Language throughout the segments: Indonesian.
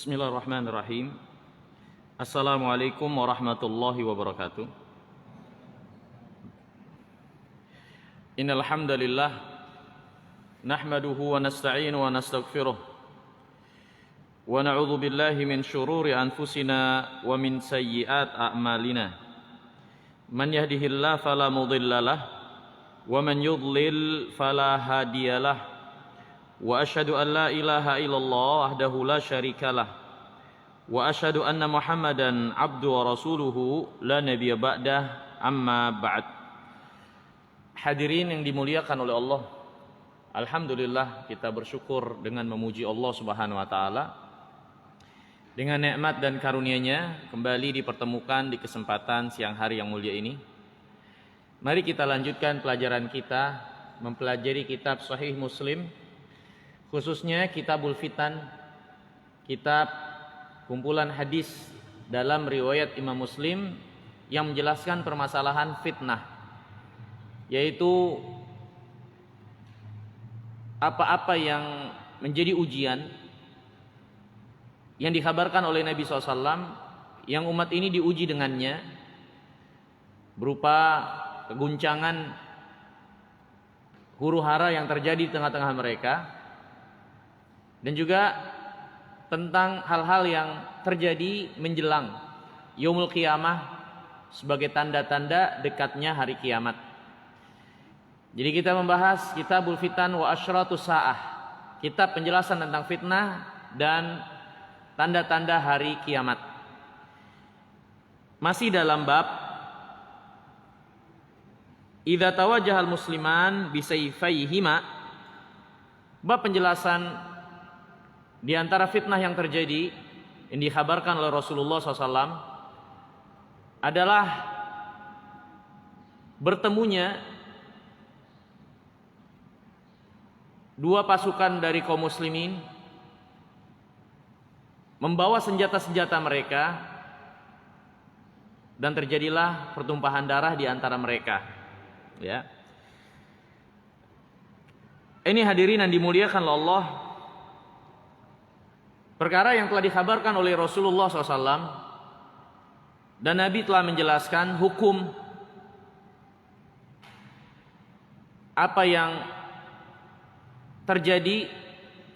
Bismillahirrahmanirrahim. Assalamualaikum warahmatullahi wabarakatuh. Innal hamdalillah nahmaduhu wa nasta'inu wa nastaghfiruh wa na'udzu billahi min syururi anfusina wa min sayyiati a'malina. Man yahdihillahu fala mudhillalah wa man yudlil fala hadiyalah. Wa asyhadu an la ilaha illallah wahdahu la syarikalah wa asyhadu anna Muhammadan abdu wa rasuluhu la nabiyya ba'dah, amma ba'd. Hadirin yang dimuliakan oleh Allah, alhamdulillah kita bersyukur dengan memuji Allah Subhanahu wa taala. Dengan nikmat dan karunia-Nya kembali dipertemukan di kesempatan siang hari yang mulia ini. Mari kita lanjutkan pelajaran kita mempelajari kitab Sahih Muslim, khususnya Kitabul Fitan, kitab kumpulan hadis dalam riwayat Imam Muslim yang menjelaskan permasalahan fitnah, yaitu apa-apa yang menjadi ujian yang dikabarkan oleh Nabi SAW yang umat ini diuji dengannya, berupa keguncangan huru-hara yang terjadi di tengah-tengah mereka, dan juga tentang hal-hal yang terjadi menjelang Yaumul Qiyamah sebagai tanda-tanda dekatnya hari kiamat. Jadi kita membahas Kitabul Fitan wa Asyratus Sa'ah, kitab penjelasan tentang fitnah dan tanda-tanda hari kiamat. Masih dalam bab idza tawajjahal musliman bisayfayhima, bab penjelasan di antara fitnah yang terjadi yang dikhabarkan oleh Rasulullah SAW adalah bertemunya dua pasukan dari kaum muslimin membawa senjata-senjata mereka, dan terjadilah pertumpahan darah di antara mereka. Ya. Ini hadirin yang dimuliakan oleh Allah, perkara yang telah dikhabarkan oleh Rasulullah SAW, dan Nabi telah menjelaskan hukum apa yang terjadi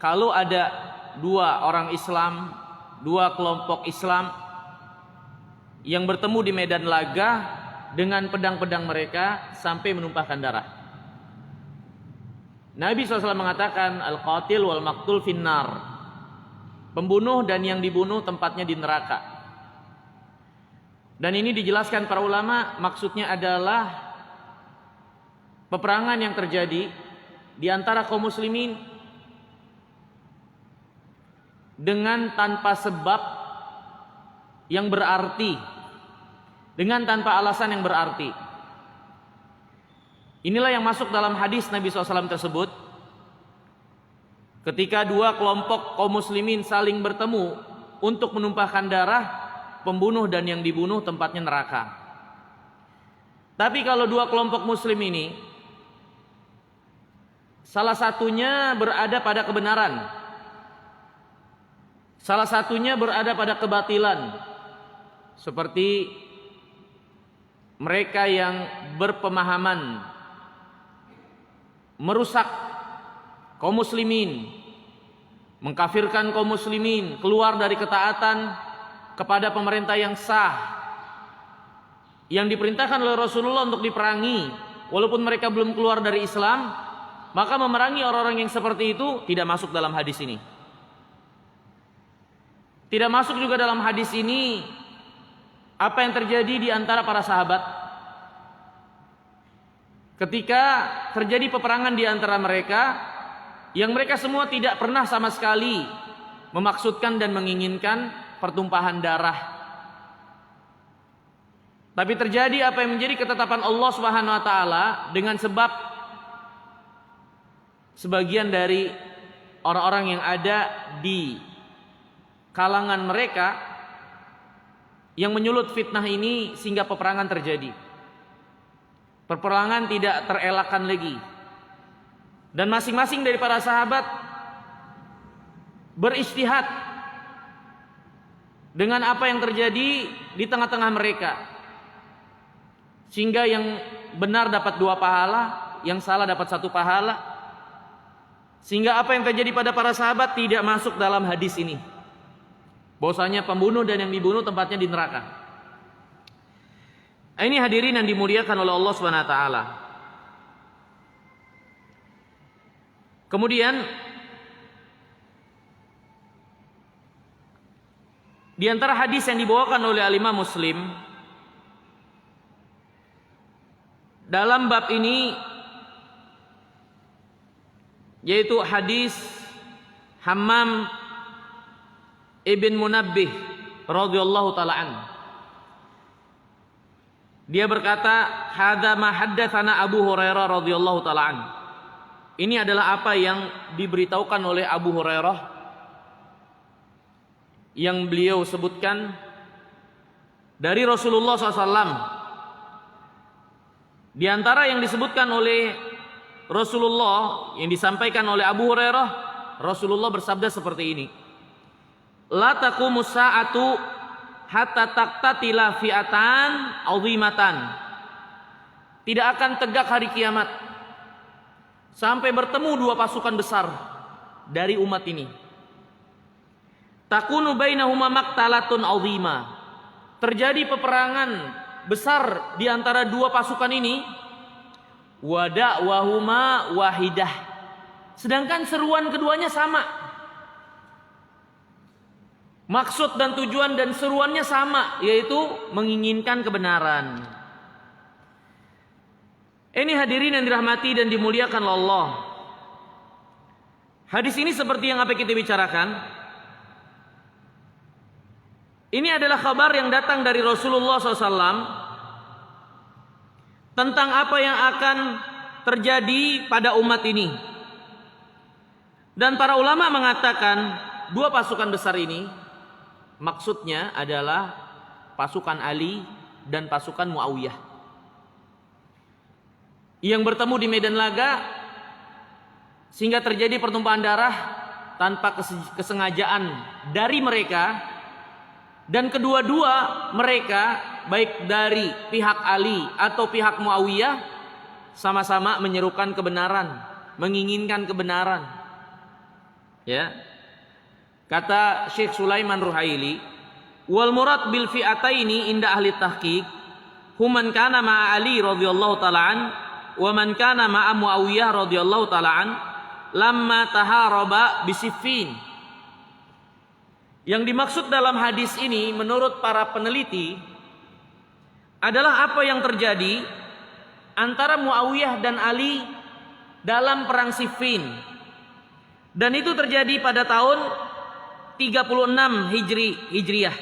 kalau ada dua orang Islam, dua kelompok Islam yang bertemu di medan laga dengan pedang-pedang mereka sampai menumpahkan darah. Nabi SAW mengatakan al-qatil wal maqtul finnar, pembunuh dan yang dibunuh tempatnya di neraka. Dan ini dijelaskan para ulama, maksudnya adalah peperangan yang terjadi di antara kaum muslimin dengan tanpa sebab yang berarti, dengan tanpa alasan yang berarti. Inilah yang masuk dalam hadis Nabi SAW tersebut. Ketika dua kelompok kaum muslimin saling bertemu untuk menumpahkan darah, pembunuh dan yang dibunuh tempatnya neraka. Tapi kalau dua kelompok muslim ini salah satunya berada pada kebenaran, salah satunya berada pada kebatilan, seperti mereka yang berpemahaman merusak kaum muslimin, mengkafirkan kaum muslimin, keluar dari ketaatan kepada pemerintah yang sah, yang diperintahkan oleh Rasulullah untuk diperangi, walaupun mereka belum keluar dari Islam, maka memerangi orang-orang yang seperti itu tidak masuk dalam hadis ini. Tidak masuk juga dalam hadis ini apa yang terjadi di antara para sahabat ketika terjadi peperangan di antara mereka, yang mereka semua tidak pernah sama sekali memaksudkan dan menginginkan pertumpahan darah. Tapi terjadi apa yang menjadi ketetapan Allah Subhanahu wa taala dengan sebab sebagian dari orang-orang yang ada di kalangan mereka yang menyulut fitnah ini sehingga peperangan terjadi. Peperangan tidak terelakkan lagi. Dan masing-masing dari para sahabat beristihad dengan apa yang terjadi di tengah-tengah mereka, sehingga yang benar dapat 2 pahala, yang salah dapat 1 pahala, sehingga apa yang terjadi pada para sahabat tidak masuk dalam hadis ini, bahwasanya pembunuh dan yang dibunuh tempatnya di neraka. Ini hadirin yang dimuliakan oleh Allah Subhanahu wa taala. Kemudian di antara hadis yang dibawakan oleh Al-Imam Muslim dalam bab ini, yaitu hadis Hammam ibn Munabbih radhiyallahu taala an. Dia berkata, "Hadza ma haddatsana Abu Hurairah radhiyallahu taala an." Ini adalah apa yang diberitahukan oleh Abu Hurairah, yang beliau sebutkan dari Rasulullah SAW. Di antara yang disebutkan oleh Rasulullah, yang disampaikan oleh Abu Hurairah, Rasulullah bersabda seperti ini, "La taqumus sa'atu hatta taqtatila fi'atan 'azimatan." Tidak akan tegak hari kiamat sampai bertemu 2 pasukan besar dari umat ini. Takunu bainahuma maqtalatun 'azima. Terjadi peperangan besar di antara 2 pasukan ini. Wa da'wahuma wahidah. Sedangkan seruan keduanya sama. Maksud dan tujuan dan seruannya sama, yaitu menginginkan kebenaran. Ini hadirin yang dirahmati dan dimuliakan Allah. Hadis ini seperti yang apa kita bicarakan, ini adalah kabar yang datang dari Rasulullah SAW tentang apa yang akan terjadi pada umat ini. Dan para ulama mengatakan 2 pasukan besar ini maksudnya adalah pasukan Ali dan pasukan Muawiyah, yang bertemu di medan laga sehingga terjadi pertumpahan darah tanpa kesengajaan dari mereka. Dan kedua-dua mereka, baik dari pihak Ali atau pihak Muawiyah, sama-sama menyerukan kebenaran, menginginkan kebenaran. Ya. Kata Syekh Sulaiman Ruhaili, "Wal murad bil fi'ataini inda ahli tahqiq human kana ma'a Ali radhiyallahu ta'ala an wa man kana ma'a Muawiyah radhiyallahu ta'ala an lamma taharaba bisiffin." Yang dimaksud dalam hadis ini menurut para peneliti adalah apa yang terjadi antara Muawiyah dan Ali dalam perang Siffin. Dan itu terjadi pada tahun 36 Hijriyah.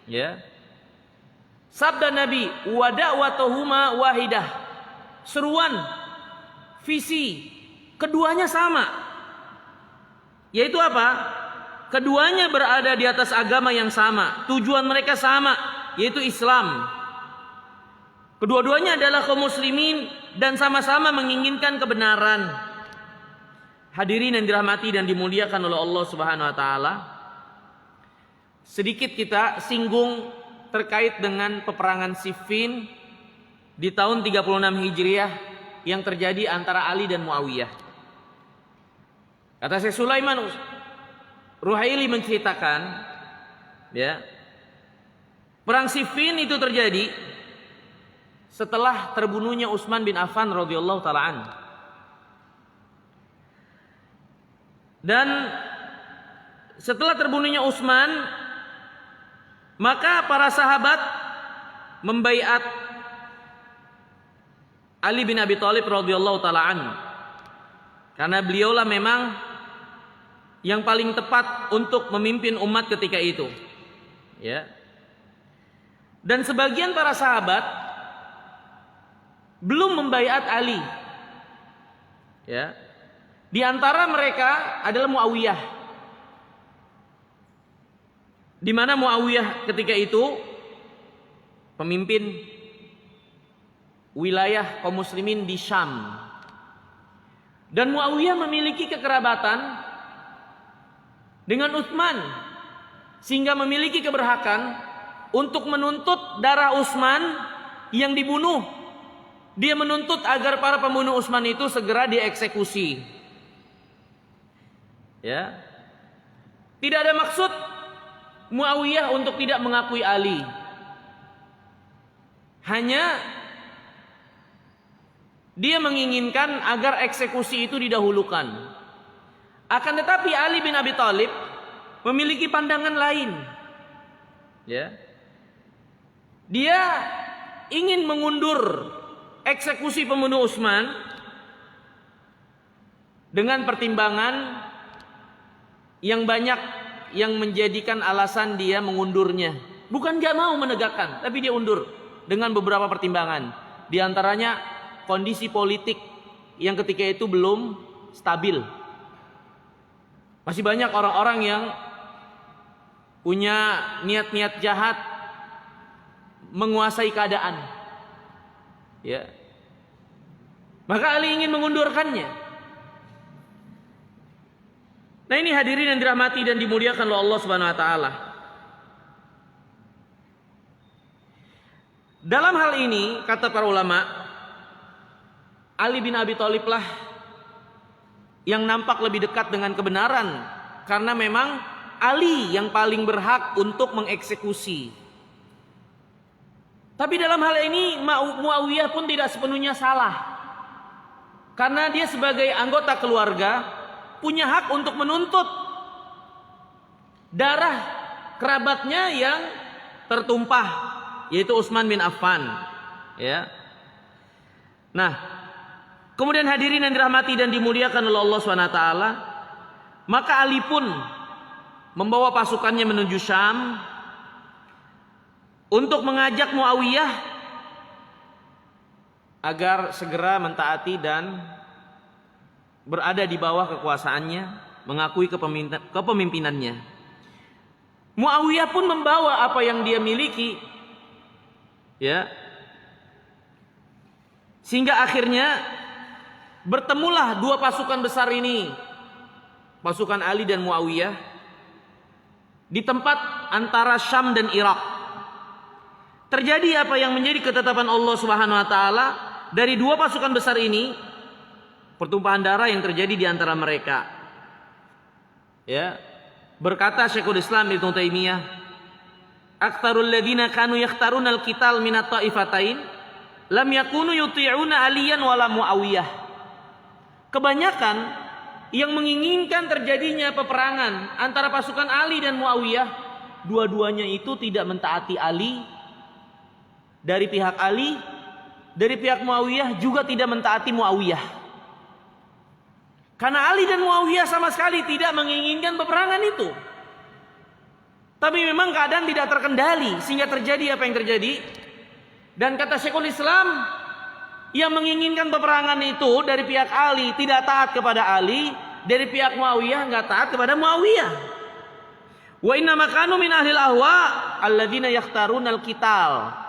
Ya. Sabda Nabi, "Wa da'watuhuma wahidah." Seruan, visi keduanya sama. Yaitu apa? Keduanya berada di atas agama yang sama, tujuan mereka sama, yaitu Islam. Kedua-duanya adalah kaum muslimin dan sama-sama menginginkan kebenaran. Hadirin yang dirahmati dan dimuliakan oleh Allah Subhanahu wa taala, sedikit kita singgung terkait dengan peperangan Siffin di tahun 36 Hijriah yang terjadi antara Ali dan Muawiyah. Kata Syekh Sulaiman Ruhaili menceritakan, ya, perang Siffin itu terjadi setelah terbunuhnya Utsman bin Affan radhiyallahu taala an. Dan setelah terbunuhnya Utsman, maka para sahabat membaiat Ali bin Abi Thalib radhiyallahu taala an, karena beliaulah memang yang paling tepat untuk memimpin umat ketika itu. Ya. Dan sebagian para sahabat belum membaiat Ali. Ya. Di antara mereka adalah Muawiyah. Di mana Muawiyah ketika itu pemimpin wilayah kaum muslimin di Syam. Dan Muawiyah memiliki kekerabatan dengan Utsman, sehingga memiliki keberhakan untuk menuntut darah Utsman yang dibunuh. Dia menuntut agar para pembunuh Utsman itu segera dieksekusi. Ya. Tidak ada maksud Muawiyah untuk tidak mengakui Ali. Hanya dia menginginkan agar eksekusi itu didahulukan. Akan tetapi Ali bin Abi Thalib memiliki pandangan lain. Ya. Dia ingin mengundur eksekusi pembunuh Utsman dengan pertimbangan yang banyak yang menjadikan alasan dia mengundurnya. Bukan gak mau menegakkan, tapi dia undur dengan beberapa pertimbangan. Di antaranya kondisi politik yang ketika itu belum stabil. Masih banyak orang-orang yang punya niat-niat jahat menguasai keadaan. Ya. Maka Ali ingin mengundurkannya. Nah, ini hadirin yang dirahmati dan dimuliakan oleh Allah Subhanahu wa taala. Dalam hal ini kata para ulama, Ali bin Abi Thalib lah yang nampak lebih dekat dengan kebenaran, karena memang Ali yang paling berhak untuk mengeksekusi. Tapi dalam hal ini Muawiyah pun tidak sepenuhnya salah, karena dia sebagai anggota keluarga punya hak untuk menuntut darah kerabatnya yang tertumpah, yaitu Utsman bin Affan. Ya. Nah, kemudian hadirin yang dirahmati dan dimuliakan oleh Allah SWT, maka Ali pun membawa pasukannya menuju Syam untuk mengajak Muawiyah agar segera mentaati dan berada di bawah kekuasaannya, mengakui kepemimpinannya. Muawiyah pun membawa apa yang dia miliki, ya, sehingga akhirnya bertemulah dua pasukan besar ini, pasukan Ali dan Muawiyah, di tempat antara Syam dan Irak. Terjadi apa yang menjadi ketetapan Allah Subhanahu wa taala dari dua pasukan besar ini, pertumpahan darah yang terjadi di antara mereka. Ya. Berkata Syekhul Islam Ibnu Taimiyah, "Aktsarul ladzina kanu yakhtaruna al-qital minat ta'ifatain lam yakunu yuti'una Aliyan wala Muawiyah." Kebanyakan yang menginginkan terjadinya peperangan antara pasukan Ali dan Muawiyah, dua-duanya itu tidak mentaati Ali. Dari pihak Ali, dari pihak Muawiyah juga tidak mentaati Muawiyah. Karena Ali dan Muawiyah sama sekali tidak menginginkan peperangan itu. Tapi memang keadaan tidak terkendali sehingga terjadi apa yang terjadi. Dan kata Syekhul Islam, yang menginginkan peperangan itu dari pihak Ali tidak taat kepada Ali, dari pihak Muawiyah enggak taat kepada Muawiyah. Wa inna makanu min ahlil ahwa alladzina yakhtarunal qital.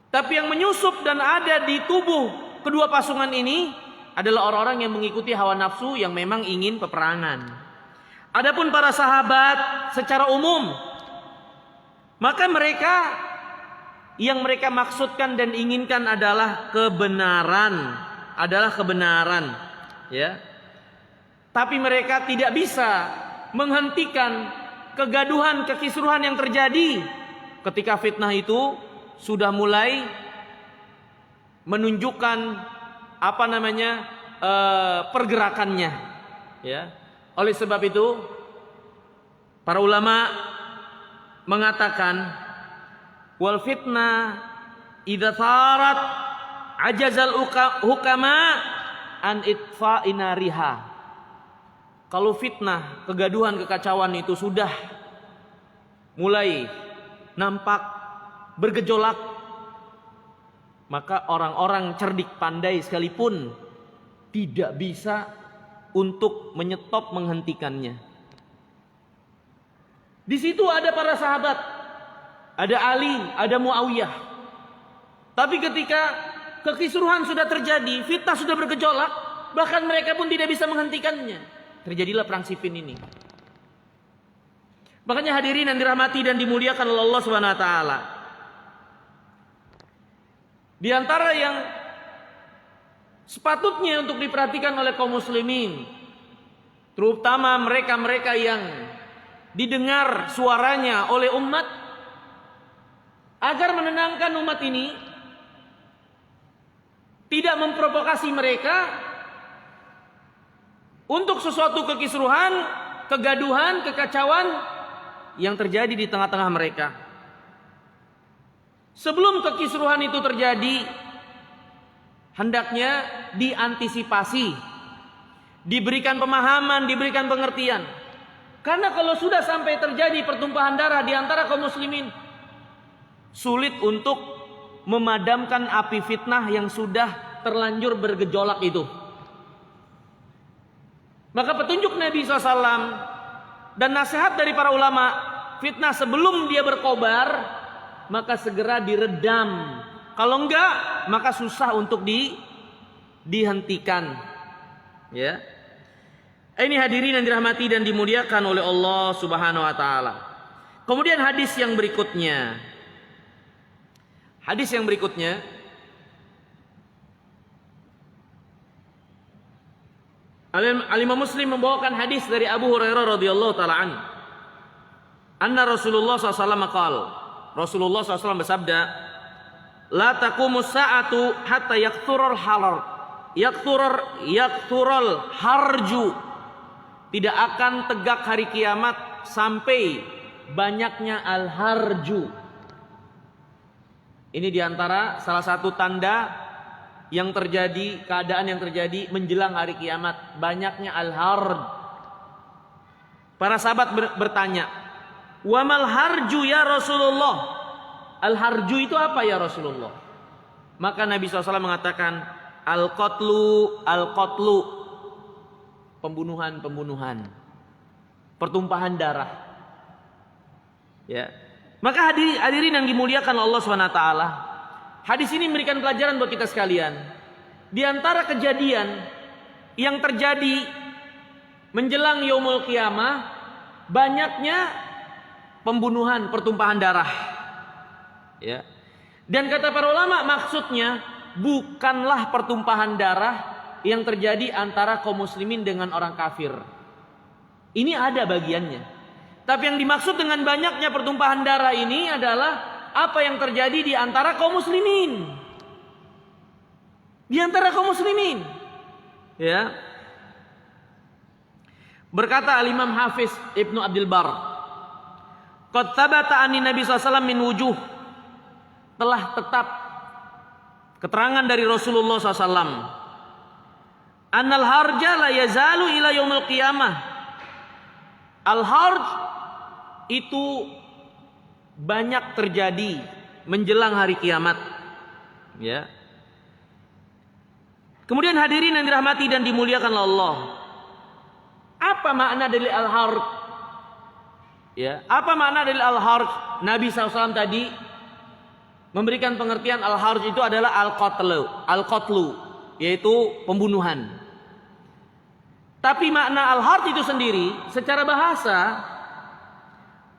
Tapi yang menyusup dan ada di tubuh kedua pasukan ini adalah orang-orang yang mengikuti hawa nafsu yang memang ingin peperangan. Adapun para sahabat secara umum, maka mereka yang mereka maksudkan dan inginkan adalah kebenaran, ya. Tapi mereka tidak bisa menghentikan kegaduhan, kekisruhan yang terjadi ketika fitnah itu sudah mulai menunjukkan pergerakannya, ya. Oleh sebab itu para ulama mengatakan wal fitnah idza tharat ajazal hukama an itfa'i nariha. Kalau fitnah, kegaduhan, kekacauan itu sudah mulai nampak bergejolak, maka orang-orang cerdik pandai sekalipun tidak bisa untuk menyetop, menghentikannya. Di situ ada para sahabat, ada Ali, ada Muawiyah. Tapi ketika kekisruhan sudah terjadi, fitnah sudah bergejolak, bahkan mereka pun tidak bisa menghentikannya. Terjadilah perang Siffin ini. Makanya hadirin yang dirahmati dan dimuliakan oleh Allah Subhanahu wa taala. Di antara yang sepatutnya untuk diperhatikan oleh kaum muslimin, terutama mereka-mereka yang didengar suaranya oleh umat, agar menenangkan umat ini, tidak memprovokasi mereka untuk sesuatu kekisruhan, kegaduhan, kekacauan yang terjadi di tengah-tengah mereka. Sebelum kekisruhan itu terjadi, hendaknya diantisipasi, diberikan pemahaman, diberikan pengertian. Karena kalau sudah sampai terjadi pertumpahan darah di antara kaum muslimin, sulit untuk memadamkan api fitnah yang sudah terlanjur bergejolak itu. Maka petunjuk Nabi SAW dan nasihat dari para ulama, fitnah sebelum dia berkobar, maka segera diredam. Kalau enggak, maka susah untuk dihentikan. Ya. Ini hadirin yang dirahmati dan dimuliakan oleh Allah Subhanahu wa taala. Kemudian hadis yang berikutnya. Hadis yang berikutnya Al-Imam Muslim membawakan hadis dari Abu Hurairah radhiyallahu taala anhu. Anna Rasulullah SAW qala, Rasulullah SAW bersabda, la taqumus sa'atu hatta yakthurul harju. Tidak akan tegak hari kiamat sampai banyaknya al-harju. Ini diantara salah satu tanda yang terjadi, keadaan yang terjadi menjelang hari kiamat, banyaknya al-harj. Para sahabat bertanya, wa mal harju ya Rasulullah? Al-harju itu apa ya Rasulullah? Maka Nabi SAW mengatakan, al-qatlu, pembunuhan, pertumpahan darah. Ya. Maka hadirin yang dimuliakan Allah SWT, hadis ini memberikan pelajaran buat kita sekalian. Di antara kejadian yang terjadi menjelang yaumul qiyamah, banyaknya pembunuhan, pertumpahan darah. Ya. Dan kata para ulama, maksudnya bukanlah pertumpahan darah yang terjadi antara kaum muslimin dengan orang kafir. Ini ada bagiannya. Tapi yang dimaksud dengan banyaknya pertumpahan darah ini adalah apa yang terjadi di antara kaum muslimin. Di antara kaum muslimin. Ya. Berkata Al-Imam Hafiz Ibnu Abdul Bar, qad thabata anni Nabi SAW min wujuh. Telah tetap keterangan dari Rasulullah SAW. Annal harja la yazalu ila yaumil qiyamah. Al-harj itu banyak terjadi menjelang hari kiamat. Ya. Kemudian hadirin yang dirahmati dan dimuliakan Allah, apa makna dari al-harj? Ya, apa makna dari al-harj? Nabi SAW tadi memberikan pengertian al-harj itu adalah al-qatlu, yaitu pembunuhan. Tapi makna al-harj itu sendiri secara bahasa,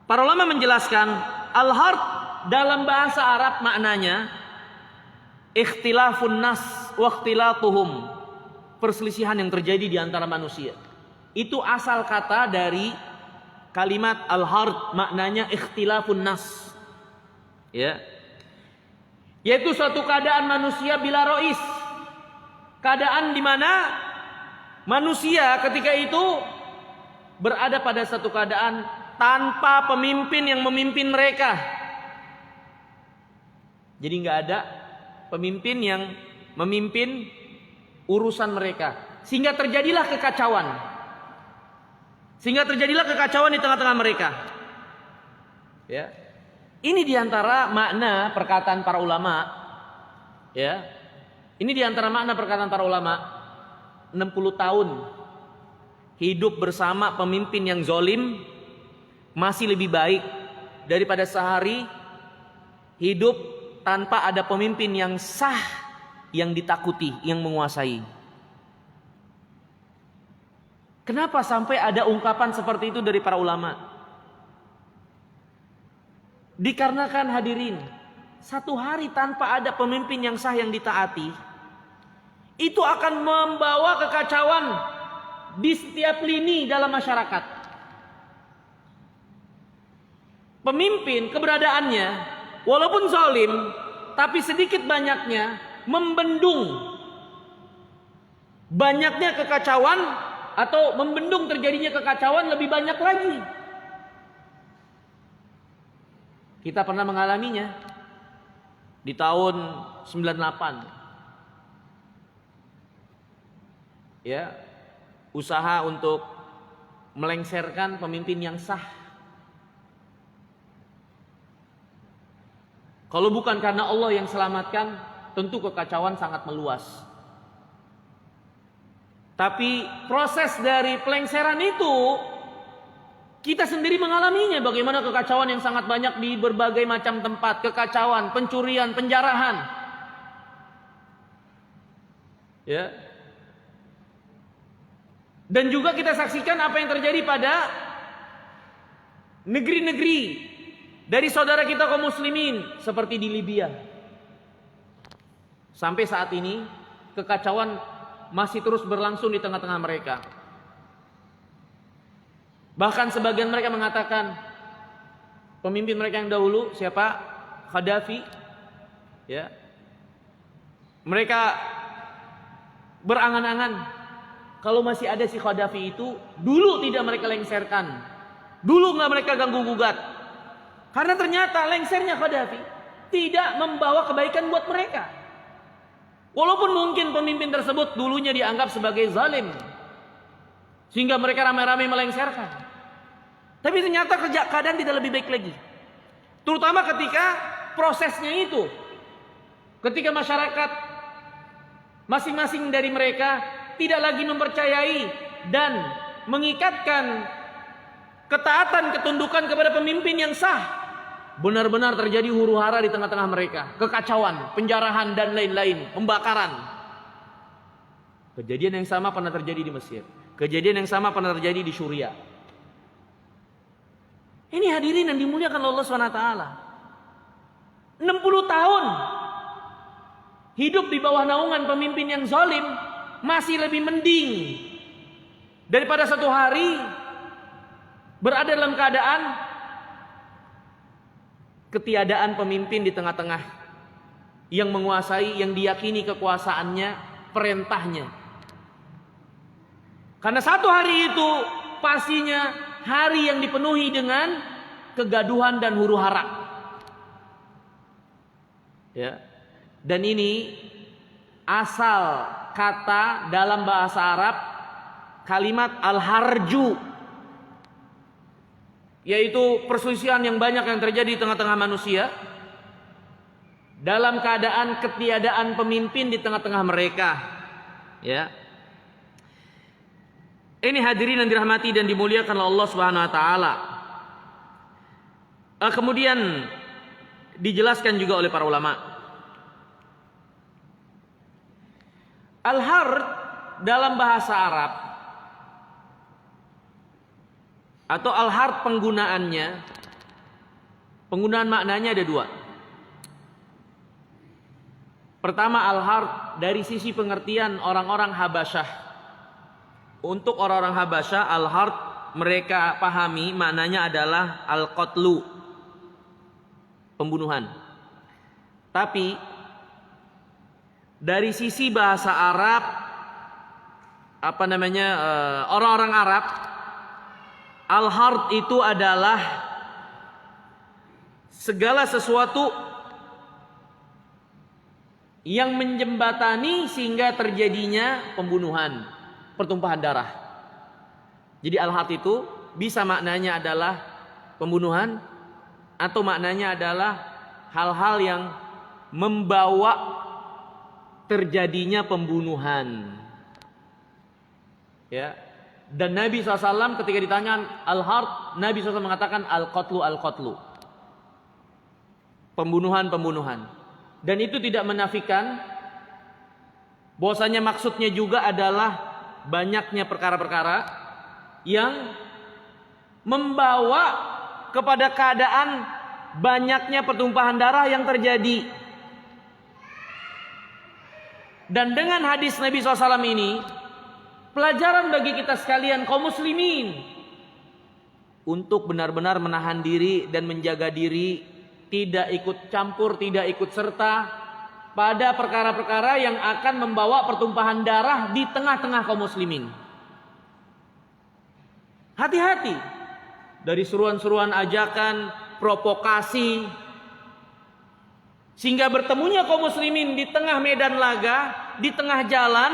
para ulama menjelaskan al-harj dalam bahasa Arab maknanya ikhtilafun nas wa ikhtilatuhum, perselisihan yang terjadi di antara manusia. Itu asal kata dari kalimat al-harj, maknanya ikhtilafun nas. Ya. Yaitu suatu keadaan manusia bila rois, keadaan di mana manusia ketika itu berada pada satu keadaan tanpa pemimpin yang memimpin mereka. Jadi nggak ada pemimpin yang memimpin urusan mereka, sehingga terjadilah kekacauan. Di tengah-tengah mereka. Ya. Ini diantara makna perkataan para ulama. Ya. Ini diantara makna perkataan para ulama. 60 tahun hidup bersama pemimpin yang zalim masih lebih baik daripada sehari hidup tanpa ada pemimpin yang sah, yang ditakuti, yang menguasai. Kenapa sampai ada ungkapan seperti itu dari para ulama? Dikarenakan hadirin, satu hari tanpa ada pemimpin yang sah yang ditaati, itu akan membawa kekacauan di setiap lini dalam masyarakat. Pemimpin keberadaannya walaupun zalim, tapi sedikit banyaknya membendung banyaknya kekacauan, atau membendung terjadinya kekacauan lebih banyak lagi. Kita pernah mengalaminya di tahun 98. Ya, usaha untuk melengsarkan pemimpin yang sah. Kalau bukan karena Allah yang selamatkan, tentu kekacauan sangat meluas. Tapi proses dari pelengseran itu kita sendiri mengalaminya, bagaimana kekacauan yang sangat banyak di berbagai macam tempat, kekacauan, pencurian, penjarahan. Ya. Dan juga kita saksikan apa yang terjadi pada negeri-negeri dari saudara kita kaum muslimin seperti di Libya. Sampai saat ini kekacauan masih terus berlangsung di tengah-tengah mereka. Bahkan sebagian mereka mengatakan pemimpin mereka yang dahulu, siapa? Gaddafi, ya. Mereka berangan-angan kalau masih ada si Gaddafi itu, dulu tidak mereka lengserkan, dulu nggak mereka ganggu gugat, karena ternyata lengsernya Gaddafi tidak membawa kebaikan buat mereka. Walaupun mungkin pemimpin tersebut dulunya dianggap sebagai zalim, sehingga mereka ramai-ramai melengserkan. Tapi ternyata keadaan tidak lebih baik lagi. Terutama ketika prosesnya itu. Ketika masyarakat masing-masing dari mereka tidak lagi mempercayai dan mengikatkan ketaatan, ketundukan kepada pemimpin yang sah. Benar-benar terjadi huru-hara di tengah-tengah mereka. Kekacauan, penjarahan dan lain-lain. Pembakaran. Kejadian yang sama pernah terjadi di Mesir. Kejadian yang sama pernah terjadi di Suriah. Ini hadirin yang dimuliakan Allah SWT. 60 tahun hidup di bawah naungan pemimpin yang zalim masih lebih mending daripada satu hari berada dalam keadaan ketiadaan pemimpin di tengah-tengah yang menguasai, yang diyakini kekuasaannya, perintahnya. Karena satu hari itu pastinya hari yang dipenuhi dengan kegaduhan dan huru-hara. Ya. Dan ini asal kata dalam bahasa Arab kalimat al-harju, yaitu perselisihan yang banyak yang terjadi di tengah-tengah manusia dalam keadaan ketiadaan pemimpin di tengah-tengah mereka. Ya. Ini hadirin yang dirahmati dan dimuliakan oleh Allah Subhanahu wa taala. Kemudian dijelaskan juga oleh para ulama. Al-hard dalam bahasa Arab atau al-hard penggunaannya, penggunaan maknanya ada dua. Pertama, al-hard dari sisi pengertian orang-orang Habasyah. Untuk orang-orang Habasyah, al-hard mereka pahami maknanya adalah al-qatlu, pembunuhan. Tapi dari sisi bahasa Arab, orang-orang Arab, al-hard itu adalah segala sesuatu yang menjembatani sehingga terjadinya pembunuhan, pertumpahan darah. Jadi al-hard itu bisa maknanya adalah pembunuhan, atau maknanya adalah hal-hal yang membawa terjadinya pembunuhan. Ya. Dan Nabi SAW ketika ditanya al-hard, Nabi SAW mengatakan al-qatlu al-qatlu, pembunuhan-pembunuhan. Dan itu tidak menafikan bahwasanya maksudnya juga adalah banyaknya perkara-perkara yang membawa kepada keadaan banyaknya pertumpahan darah yang terjadi. Dan dengan hadis Nabi SAW ini, pelajaran bagi kita sekalian kaum muslimin untuk benar-benar menahan diri dan menjaga diri, tidak ikut campur, tidak ikut serta pada perkara-perkara yang akan membawa pertumpahan darah di tengah-tengah kaum muslimin. Hati-hati dari seruan-seruan ajakan, provokasi, sehingga bertemunya kaum muslimin di tengah medan laga, di tengah jalan,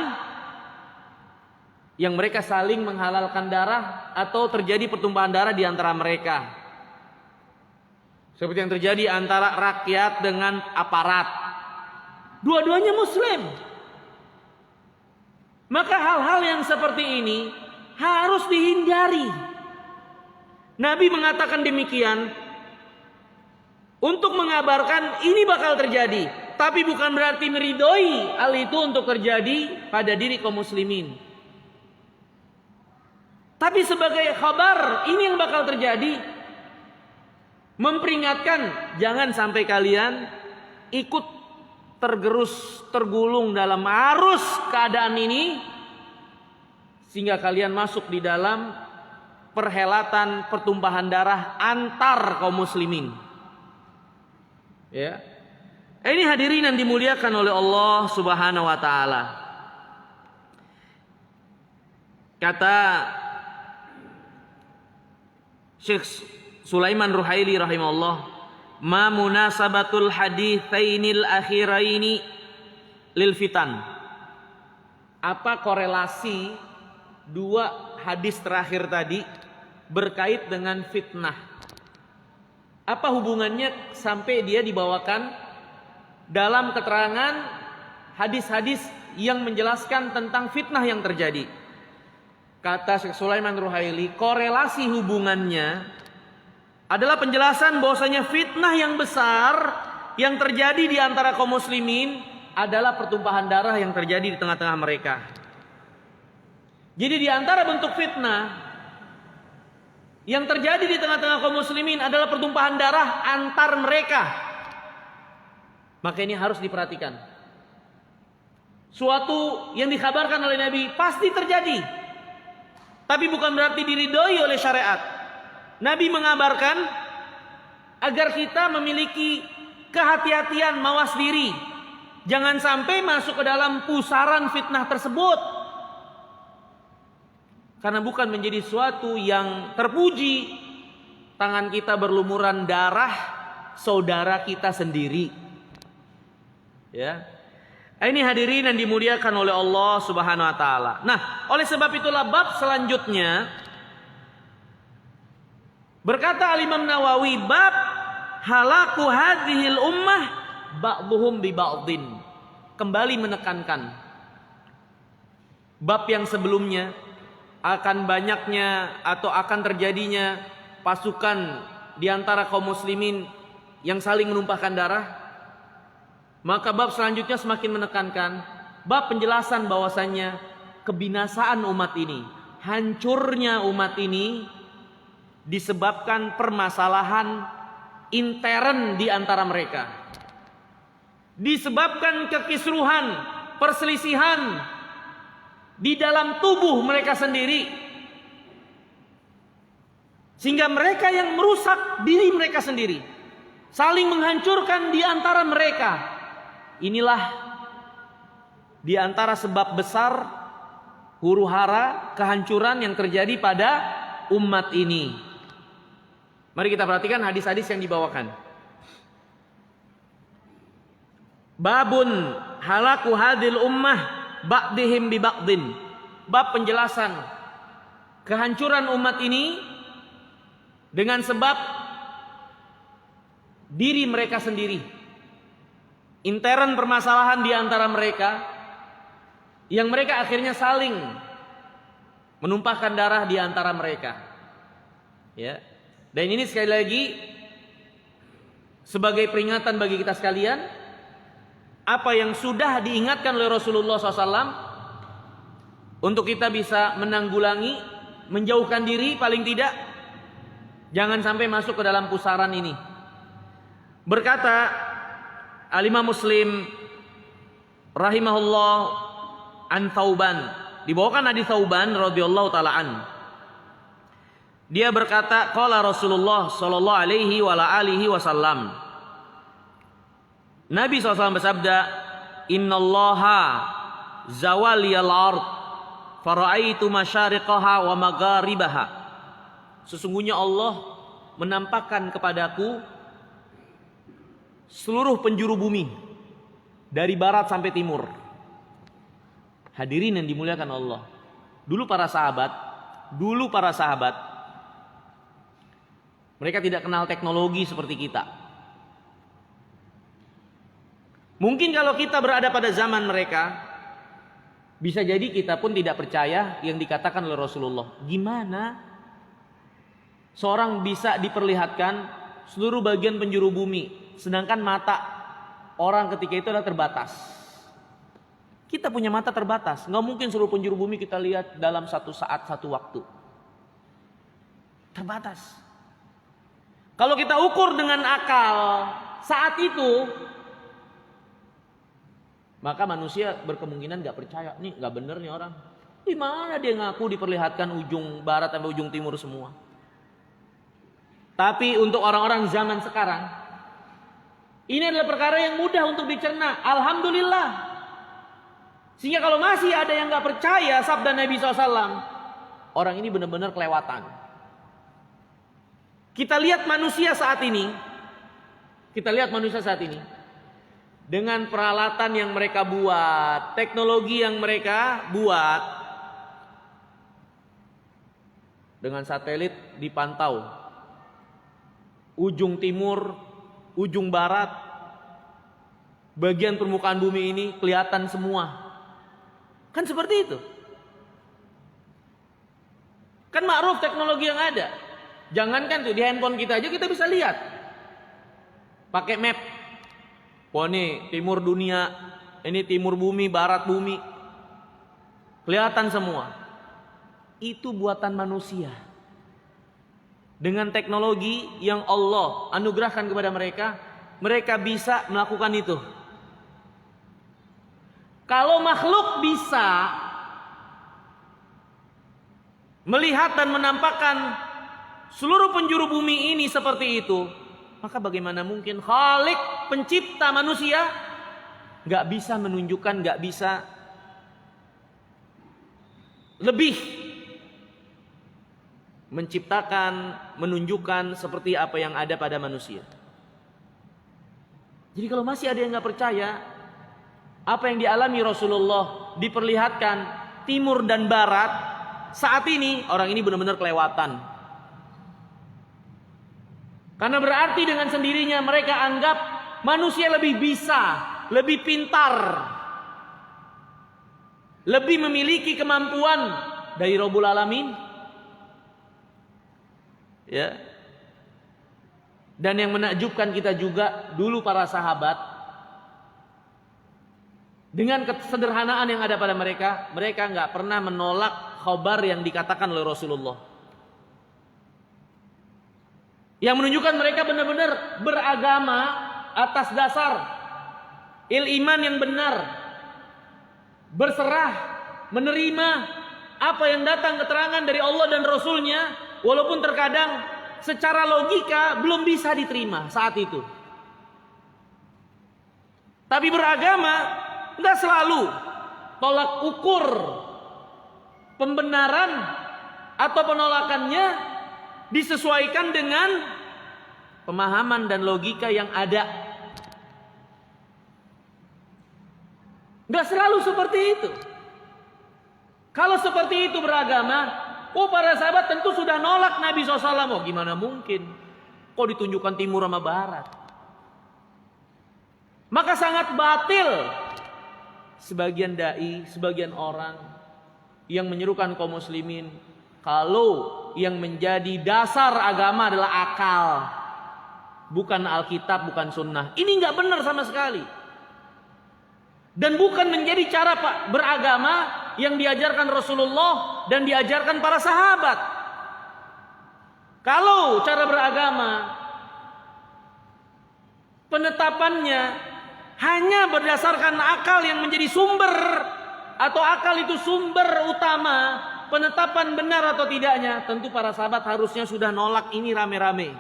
yang mereka saling menghalalkan darah atau terjadi pertumpahan darah di antara mereka. Seperti yang terjadi antara rakyat dengan aparat. Dua-duanya muslim. Maka hal-hal yang seperti ini harus dihindari. Nabi mengatakan demikian untuk mengabarkan ini bakal terjadi, tapi bukan berarti meridhoi hal itu untuk terjadi pada diri kaum muslimin. Tapi sebagai kabar ini yang bakal terjadi, memperingatkan jangan sampai kalian ikut tergerus, tergulung dalam arus keadaan ini, sehingga kalian masuk di dalam perhelatan pertumpahan darah antar kaum muslimin. Ya. Ini hadirin yang dimuliakan oleh Allah Subhanahu wa taala. Kata Syekh Sulaiman Ruhaili rahimahullah, ma munasabatul haditsainil akhiraini lil fitan. Apa korelasi dua hadis terakhir tadi berkait dengan fitnah? Apa hubungannya sampai dia dibawakan dalam keterangan hadis-hadis yang menjelaskan tentang fitnah yang terjadi? Kata Syekh Sulaiman Ruhaili, korelasi hubungannya adalah penjelasan bahwasanya fitnah yang besar yang terjadi di antara kaum muslimin adalah pertumpahan darah yang terjadi di tengah-tengah mereka. Jadi di antara bentuk fitnah yang terjadi di tengah-tengah kaum muslimin adalah pertumpahan darah antar mereka. Maka ini harus diperhatikan. Suatu yang dikabarkan oleh Nabi pasti terjadi, tapi bukan berarti diridhoi oleh syariat. Nabi mengabarkan agar kita memiliki kehati-hatian, mawas diri, jangan sampai masuk ke dalam pusaran fitnah tersebut. Karena bukan menjadi suatu yang terpuji tangan kita berlumuran darah saudara kita sendiri. Ya. Ini hadirin yang dimuliakan oleh Allah Subhanahu wa taala. Nah, oleh sebab itulah bab selanjutnya berkata Al-Imam Nawawi, bab halaku hadhil ummah ba'dhum bi ba'dhin. Kembali menekankan bab yang sebelumnya akan banyaknya atau akan terjadinya pasukan di antara kaum muslimin yang saling menumpahkan darah. Maka bab selanjutnya semakin menekankan bab penjelasan bahwasannya kebinasaan umat ini, hancurnya umat ini disebabkan permasalahan intern di antara mereka. Disebabkan kekisruhan, perselisihan di dalam tubuh mereka sendiri, sehingga mereka yang merusak diri mereka sendiri, saling menghancurkan di antara mereka. Inilah di antara sebab besar huru-hara kehancuran yang terjadi pada umat ini. Mari kita perhatikan hadis-hadis yang dibawakan. Babun halaku hadil ummah ba'dihim bi ba'din. Bab penjelasan kehancuran umat ini dengan sebab diri mereka sendiri. Intern permasalahan di antara mereka yang mereka akhirnya saling menumpahkan darah di antara mereka. Ya. Dan ini sekali lagi sebagai peringatan bagi kita sekalian, apa yang sudah diingatkan oleh Rasulullah SAW untuk kita bisa menanggulangi, menjauhkan diri paling tidak, jangan sampai masuk ke dalam pusaran ini. Berkata Al-Imam Muslim rahimahullah an Thauban, dibawakan hadis Thauban radhiyallahu taala an. Dia berkata, qala Rasulullah sallallahu alaihi wa alihi wasallam. Nabi SAW bersabda, "Innallaha zawaliyal ard faraitu masyariqaha wa magharibaha." Sesungguhnya Allah menampakkan kepadaku seluruh penjuru bumi dari barat sampai timur. Hadirin yang dimuliakan Allah. Dulu para sahabat mereka tidak kenal teknologi seperti kita. Mungkin kalau kita berada pada zaman mereka, bisa jadi kita pun tidak percaya yang dikatakan oleh Rasulullah. Gimana seorang bisa diperlihatkan seluruh bagian penjuru bumi, sedangkan mata orang ketika itu adalah terbatas. Kita punya mata terbatas, nggak mungkin seluruh penjuru bumi kita lihat dalam satu saat, satu waktu. Terbatas. Kalau kita ukur dengan akal saat itu, maka manusia berkemungkinan nggak percaya. Nih nggak bener nih orang. Di mana dia ngaku diperlihatkan ujung barat sampai ujung timur semua. Tapi untuk orang-orang zaman sekarang, ini adalah perkara yang mudah untuk dicerna. Alhamdulillah. Sehingga kalau masih ada yang nggak percaya sabda Nabi SAW, orang ini benar-benar kelewatan. Kita lihat manusia saat ini. Dengan peralatan yang mereka buat, teknologi yang mereka buat, dengan satelit dipantau ujung timur, ujung barat, bagian permukaan bumi ini kelihatan semua. Kan seperti itu. Kan ma'ruf teknologi yang ada. Jangankan tuh di handphone kita aja kita bisa lihat. Pakai map. Wah ini timur dunia, ini timur bumi, barat bumi. Kelihatan semua. Itu buatan manusia. Dengan teknologi yang Allah anugerahkan kepada mereka, mereka bisa melakukan itu. Kalau makhluk bisa melihat dan menampakkan seluruh penjuru bumi ini seperti itu, maka bagaimana mungkin Khalik, pencipta manusia, gak bisa menunjukkan, gak bisa lebih menciptakan, menunjukkan seperti apa yang ada pada manusia. Jadi kalau masih ada yang gak percaya, apa yang dialami Rasulullah diperlihatkan timur dan barat, saat ini orang ini benar-benar kelewatan. Karena berarti dengan sendirinya mereka anggap manusia lebih bisa, lebih pintar, lebih memiliki kemampuan dari Rabbul Alamin. Ya. Dan yang menakjubkan kita juga, dulu para sahabat dengan kesederhanaan yang ada pada mereka, mereka nggak pernah menolak khabar yang dikatakan oleh Rasulullah. Yang menunjukkan mereka benar-benar beragama atas dasar iman yang benar, berserah, menerima apa yang datang keterangan dari Allah dan Rasulnya, walaupun terkadang secara logika belum bisa diterima saat itu. Tapi beragama nggak selalu tolak ukur pembenaran atau penolakannya disesuaikan dengan pemahaman dan logika yang ada. Nggak selalu seperti itu. Kalau seperti itu beragama, para sahabat tentu sudah nolak Nabi SAW. Gimana mungkin? Kok ditunjukkan timur sama barat? Maka sangat batil sebagian dai, sebagian orang yang menyerukan kaum muslimin, kalau yang menjadi dasar agama adalah akal, bukan Alkitab, bukan Sunnah. Ini nggak benar sama sekali. Dan bukan menjadi cara beragama yang diajarkan Rasulullah dan diajarkan para sahabat. Kalau cara beragama penetapannya hanya berdasarkan akal yang menjadi sumber, atau akal itu sumber utama penetapan benar atau tidaknya, tentu para sahabat harusnya sudah nolak ini rame-rame.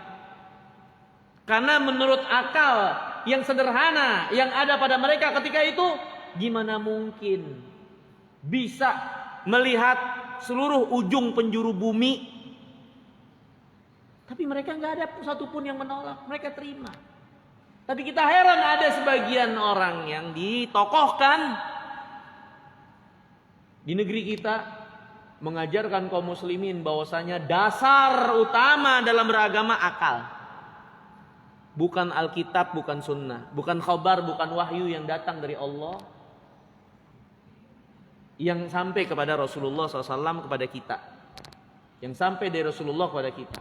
Karena menurut akal yang sederhana yang ada pada mereka ketika itu, gimana mungkin bisa melihat seluruh ujung penjuru bumi? Tapi mereka nggak ada satupun yang menolak, mereka terima. Tapi kita heran ada sebagian orang yang ditokohkan di negeri kita mengajarkan kaum muslimin bahwasanya dasar utama dalam beragama akal. Bukan Alkitab, bukan sunnah, bukan khabar, bukan wahyu yang datang dari Allah, yang sampai kepada Rasulullah SAW kepada kita, yang sampai dari Rasulullah kepada kita.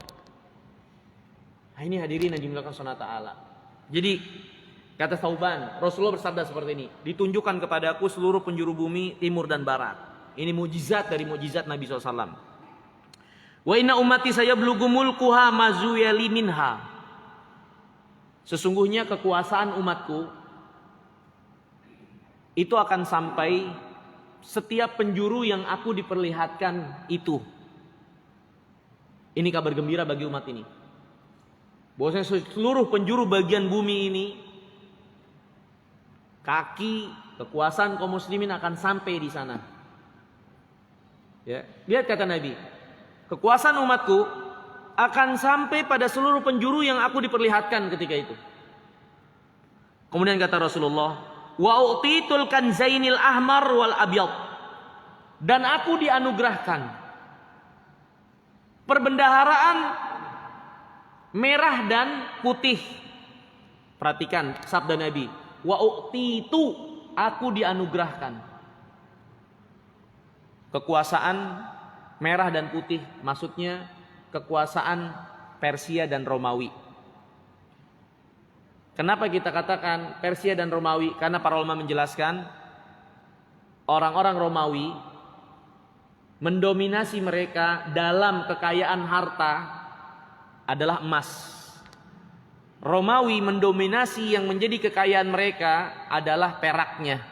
Nah, ini hadirin yang dimuliakan Allah Ta'ala. Jadi kata Thauban, Rasulullah bersabda seperti ini, ditunjukkan kepadaku seluruh penjuru bumi timur dan barat. Ini mukjizat dari mukjizat Nabi SAW. Wa inna ummati sayablughu mulkuha mazuyali minha. Sesungguhnya kekuasaan umatku itu akan sampai setiap penjuru yang aku diperlihatkan itu. Ini kabar gembira bagi umat ini. Bahwasanya seluruh penjuru bagian bumi ini, kaki kekuasaan kaum muslimin akan sampai di sana. Ya, lihat kata Nabi, kekuasaan umatku akan sampai pada seluruh penjuru yang aku diperlihatkan ketika itu. Kemudian kata Rasulullah, wa utitul kanzainil ahmar wal abyad, dan aku dianugerahkan perbendaharaan merah dan putih. Perhatikan sabda Nabi, wa utitu, aku dianugerahkan kekuasaan merah dan putih, maksudnya kekuasaan Persia dan Romawi. Kenapa kita katakan Persia dan Romawi? Karena para ulama menjelaskan orang-orang Romawi mendominasi mereka dalam kekayaan harta adalah emas. Romawi mendominasi yang menjadi kekayaan mereka adalah peraknya.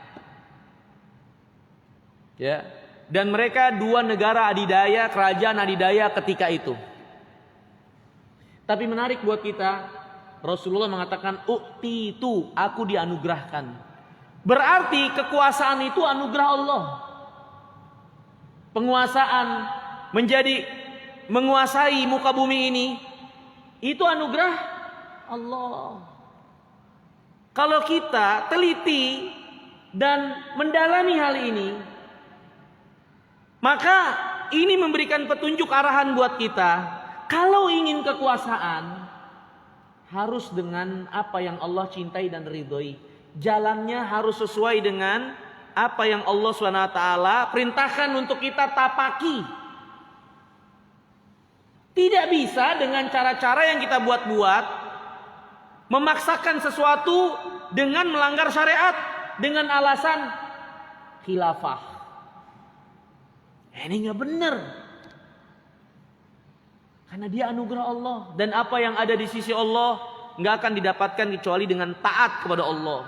Ya, dan mereka dua negara adidaya, kerajaan adidaya ketika itu. Tapi menarik buat kita, Rasulullah mengatakan uktitu, aku dianugerahkan. Berarti kekuasaan itu anugerah Allah. Penguasaan menjadi menguasai muka bumi ini itu anugerah Allah. Kalau kita teliti dan mendalami hal ini, maka ini memberikan petunjuk arahan buat kita. Kalau ingin kekuasaan, harus dengan apa yang Allah cintai dan ridhoi. Jalannya harus sesuai dengan apa yang Allah SWT perintahkan untuk kita tapaki. Tidak bisa dengan cara-cara yang kita buat-buat, memaksakan sesuatu dengan melanggar syariat, dengan alasan khilafah. Ini nggak benar. Karena dia anugerah Allah, dan apa yang ada di sisi Allah nggak akan didapatkan kecuali dengan taat kepada Allah.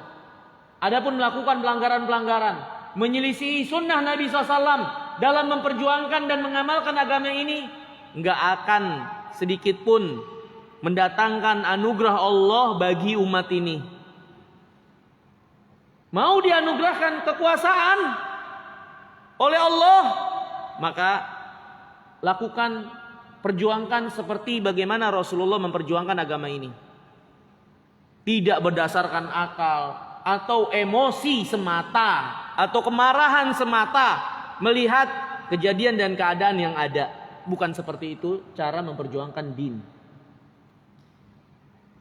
Adapun melakukan pelanggaran-pelanggaran, menyelisihi sunnah Nabi SAW dalam memperjuangkan dan mengamalkan agama ini, nggak akan sedikit pun mendatangkan anugerah Allah bagi umat ini. Mau dianugerahkan kekuasaan oleh Allah, maka lakukan, perjuangkan seperti bagaimana Rasulullah memperjuangkan agama ini. Tidak berdasarkan akal atau emosi semata atau kemarahan semata melihat kejadian dan keadaan yang ada. Bukan seperti itu cara memperjuangkan din.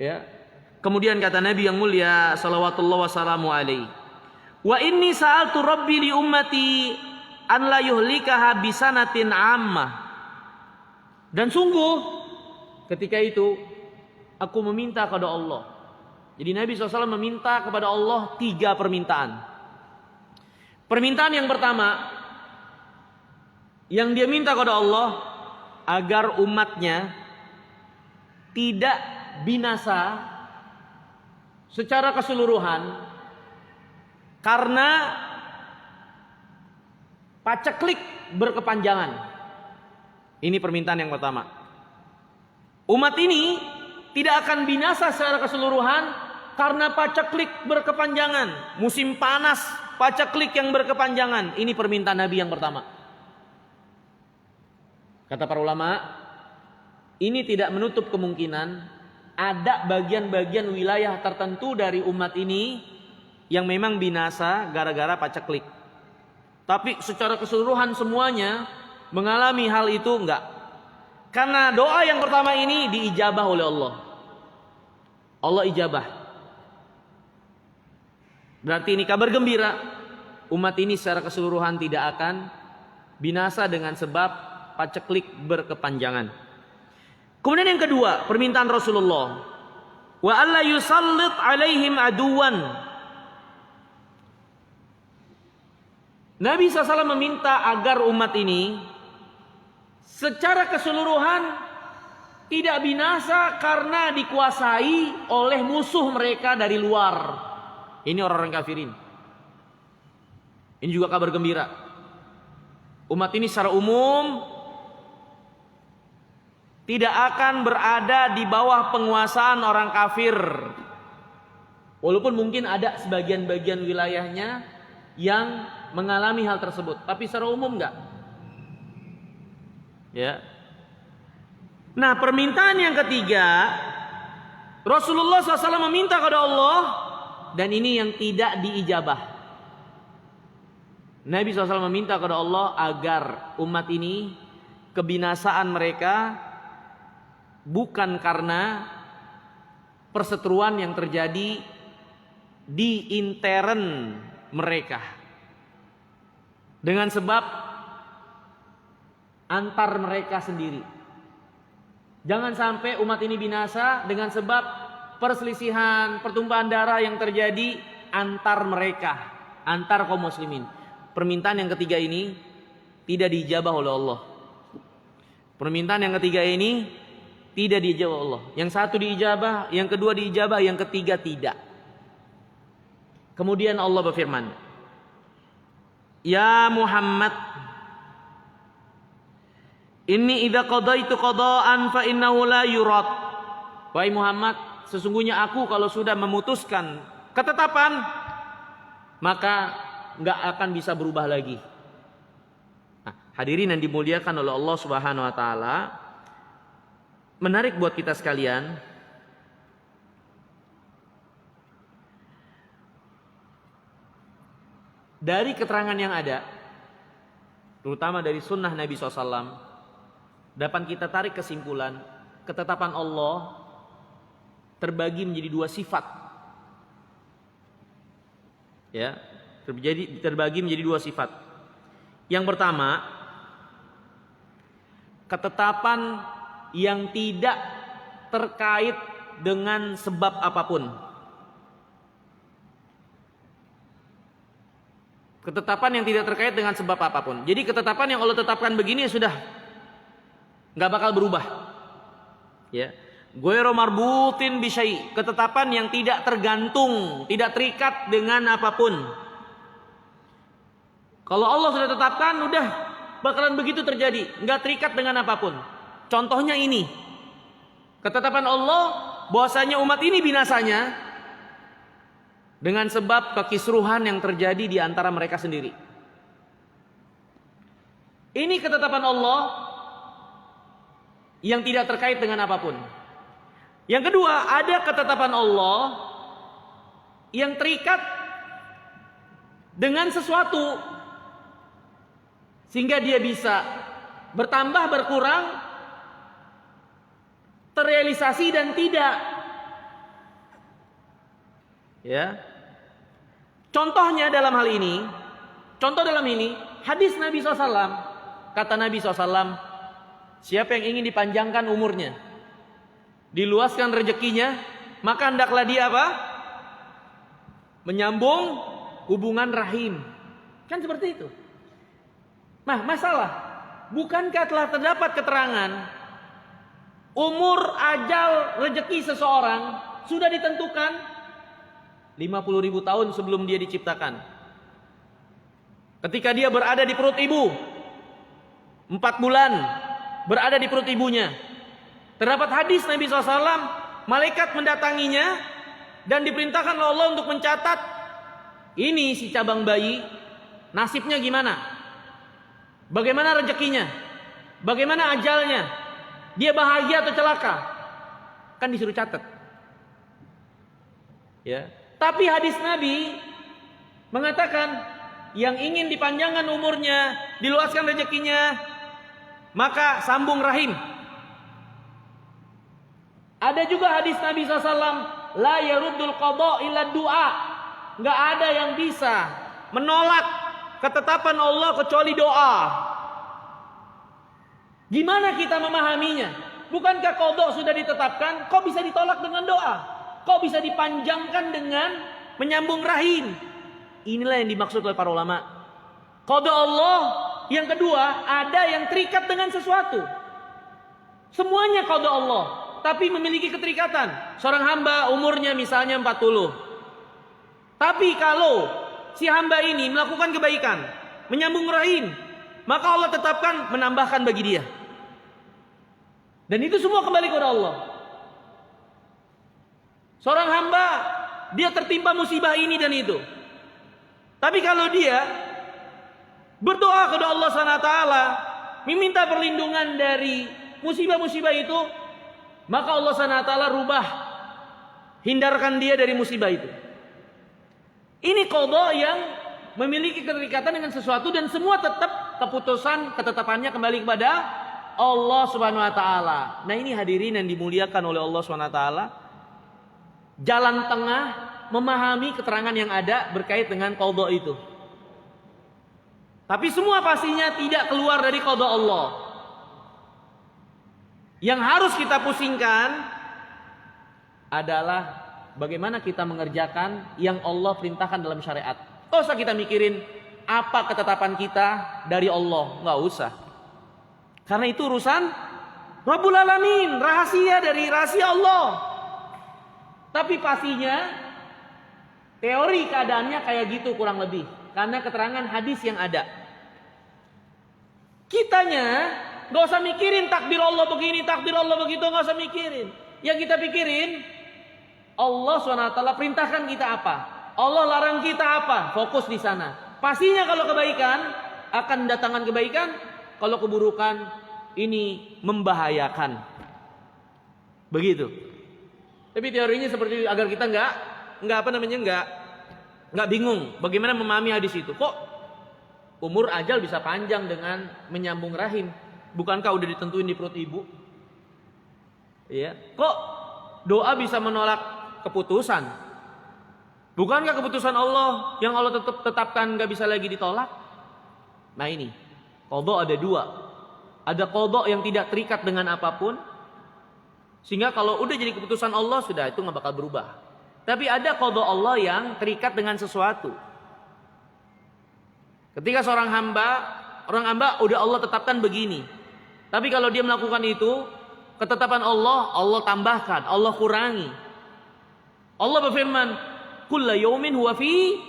Ya. Kemudian kata Nabi yang mulia salawatullah wassalamu alaihi, wa inni sa'altu rabbi li ummati an la yuhlikaha bisanatin ammah. Dan sungguh ketika itu aku meminta kepada Allah. Jadi Nabi SAW meminta kepada Allah 3 permintaan. Permintaan yang pertama, yang dia minta kepada Allah, agar umatnya tidak binasa secara keseluruhan karena paceklik berkepanjangan. Ini permintaan yang pertama. Umat ini tidak akan binasa secara keseluruhan karena paceklik berkepanjangan. Musim panas, paceklik yang berkepanjangan. Ini permintaan Nabi yang pertama. Kata para ulama, ini tidak menutup kemungkinan ada bagian-bagian wilayah tertentu dari umat ini yang memang binasa gara-gara paceklik. Tapi secara keseluruhan semuanya mengalami hal itu enggak. Karena doa yang pertama ini diijabah oleh Allah. Allah ijabah. Berarti ini kabar gembira. Umat ini secara keseluruhan tidak akan binasa dengan sebab paceklik berkepanjangan. Kemudian yang kedua, permintaan Rasulullah. Wa alla yusallit alaihim aduwan. Nabi SAW meminta agar umat ini secara keseluruhan tidak binasa karena dikuasai oleh musuh mereka dari luar. Ini orang-orang kafirin. Ini juga kabar gembira. Umat ini secara umum tidak akan berada di bawah penguasaan orang kafir. Walaupun mungkin ada sebagian-bagian wilayahnya yang mengalami hal tersebut, tapi secara umum enggak. Ya. Nah, permintaan yang ketiga, Rasulullah SAW meminta kepada Allah, dan ini yang tidak diijabah. Nabi SAW meminta kepada Allah agar umat ini kebinasaan mereka bukan karena perseteruan yang terjadi di intern mereka, dengan sebab antar mereka sendiri. Jangan sampai umat ini binasa dengan sebab perselisihan, pertumpahan darah yang terjadi antar mereka, antar kaum muslimin. Permintaan yang ketiga ini tidak diijabah oleh Allah. Permintaan yang ketiga ini tidak diijabah Allah. Yang satu diijabah, yang kedua diijabah, yang ketiga tidak. Kemudian Allah berfirman, Ya Muhammad, Inni idza qadaitu qada'an fa innahu la yurad. Wahai Muhammad, sesungguhnya aku kalau sudah memutuskan ketetapan, maka enggak akan bisa berubah lagi. Nah, hadirin yang dimuliakan oleh Allah Subhanahu wa taala, menarik buat kita sekalian. Dari keterangan yang ada, terutama dari sunnah Nabi SAW, dapat kita tarik kesimpulan ketetapan Allah terbagi menjadi dua sifat. Ya, terbagi menjadi dua sifat. Yang pertama, ketetapan yang tidak terkait dengan sebab apapun. Ketetapan yang tidak terkait dengan sebab apapun. Jadi ketetapan yang Allah tetapkan begini sudah nggak bakal berubah. Ya, ghairu marbutin bi syai', ketetapan yang tidak tergantung, tidak terikat dengan apapun. Kalau Allah sudah tetapkan, udah bakalan begitu terjadi, nggak terikat dengan apapun. Contohnya ini, ketetapan Allah bahwasanya umat ini binasanya dengan sebab kekisruhan yang terjadi di antara mereka sendiri. Ini ketetapan Allah yang tidak terkait dengan apapun. Yang kedua, ada ketetapan Allah yang terikat dengan sesuatu sehingga dia bisa bertambah, berkurang, terrealisasi dan tidak. Ya. Contohnya dalam hal ini, hadis Nabi SAW. Kata Nabi SAW, siapa yang ingin dipanjangkan umurnya, diluaskan rezekinya, maka hendaklah dia apa? Menyambung hubungan rahim. Kan seperti itu. Nah, masalah, bukankah telah terdapat keterangan umur ajal rezeki seseorang sudah ditentukan? 50.000 tahun sebelum dia diciptakan. Ketika dia berada di perut ibu, 4 bulan berada di perut ibunya. Terdapat hadis Nabi SAW, malaikat mendatanginya dan diperintahkan oleh Allah untuk mencatat, ini si cabang bayi, nasibnya gimana? Bagaimana rezekinya? Bagaimana ajalnya? Dia bahagia atau celaka? Kan disuruh catat. Ya. Tapi hadis Nabi mengatakan, yang ingin dipanjangkan umurnya, diluaskan rezekinya, maka sambung rahim. Ada juga hadis Nabi SAW, la yaruddul qada illa du'a. Nggak ada yang bisa menolak ketetapan Allah kecuali doa. Gimana kita memahaminya? Bukankah qada sudah ditetapkan? Kok bisa ditolak dengan doa? Kok bisa dipanjangkan dengan menyambung rahim? Inilah yang dimaksud oleh para ulama. Qada Allah. Yang kedua, ada yang terikat dengan sesuatu. Semuanya qada Allah, tapi memiliki keterikatan. Seorang hamba umurnya misalnya 40. Tapi kalau si hamba ini melakukan kebaikan, menyambung rahim, maka Allah tetapkan menambahkan bagi dia. Dan itu semua kembali kepada Allah. Seorang hamba, dia tertimpa musibah ini dan itu. Tapi kalau dia berdoa kepada Allah SWT, meminta perlindungan dari musibah-musibah itu, maka Allah SWT rubah, hindarkan dia dari musibah itu. Ini qada yang memiliki keterikatan dengan sesuatu, dan semua tetap keputusan ketetapannya kembali kepada Allah Subhanahu wa taala. Nah, ini hadirin yang dimuliakan oleh Allah Subhanahu wa taala. Jalan tengah memahami keterangan yang ada berkait dengan qada itu. Tapi semua pastinya tidak keluar dari qada Allah. Yang harus kita pusingkan adalah bagaimana kita mengerjakan yang Allah perintahkan dalam syariat. Nggak usah kita mikirin apa ketetapan kita dari Allah, nggak usah. Karena itu urusan Rabbul Alamin, rahasia dari rahasia Allah. Tapi pastinya teori keadaannya kayak gitu kurang lebih, karena keterangan hadis yang ada. Kitanya nggak usah mikirin takdir Allah begini, takdir Allah begitu, nggak usah mikirin. Yang kita pikirin, Allah SWT perintahkan kita apa, Allah larang kita apa, fokus di sana. Pastinya kalau kebaikan akan mendatangkan kebaikan, kalau keburukan ini membahayakan. Begitu. Tapi teorinya seperti itu, agar kita nggak bingung bagaimana memahami hadis itu. Kok umur ajal bisa panjang dengan menyambung rahim? Bukankah udah ditentuin di perut ibu? Iya. Kok doa bisa menolak keputusan? Bukankah keputusan Allah yang Allah tetapkan nggak bisa lagi ditolak? Nah ini, qada ada dua. Ada qada yang tidak terikat dengan apapun, sehingga kalau udah jadi keputusan Allah sudah, itu nggak bakal berubah. Tapi ada qada Allah yang terikat dengan sesuatu. Ketika seorang hamba udah Allah tetapkan begini, tapi kalau dia melakukan itu, ketetapan Allah, Allah tambahkan, Allah kurangi. Allah berfirman, kulla yaumin huwa fi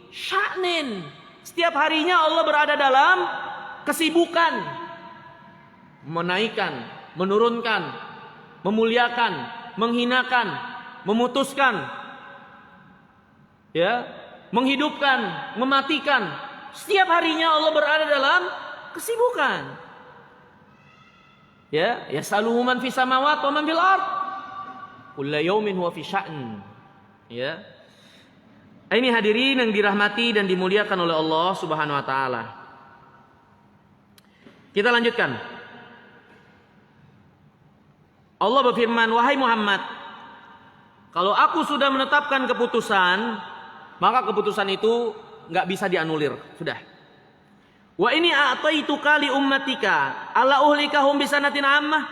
sya'nin. Setiap harinya Allah berada dalam kesibukan. Menaikkan, menurunkan, memuliakan, menghinakan, memutuskan, ya, menghidupkan, mematikan. Setiap harinya Allah berada dalam kesibukan. Ya, yasaluhu man fis samawati wa man fil ard. Kullu yaumin huwa fi sya'n. Ya. Ini hadirin yang dirahmati dan dimuliakan oleh Allah Subhanahu wa taala. Kita lanjutkan. Allah berfirman, wahai Muhammad, kalau aku sudah menetapkan keputusan, maka keputusan itu nggak bisa dianulir, sudah. Wa ini a'taituka li ummatika alla uhlikahum bisanatin ammah.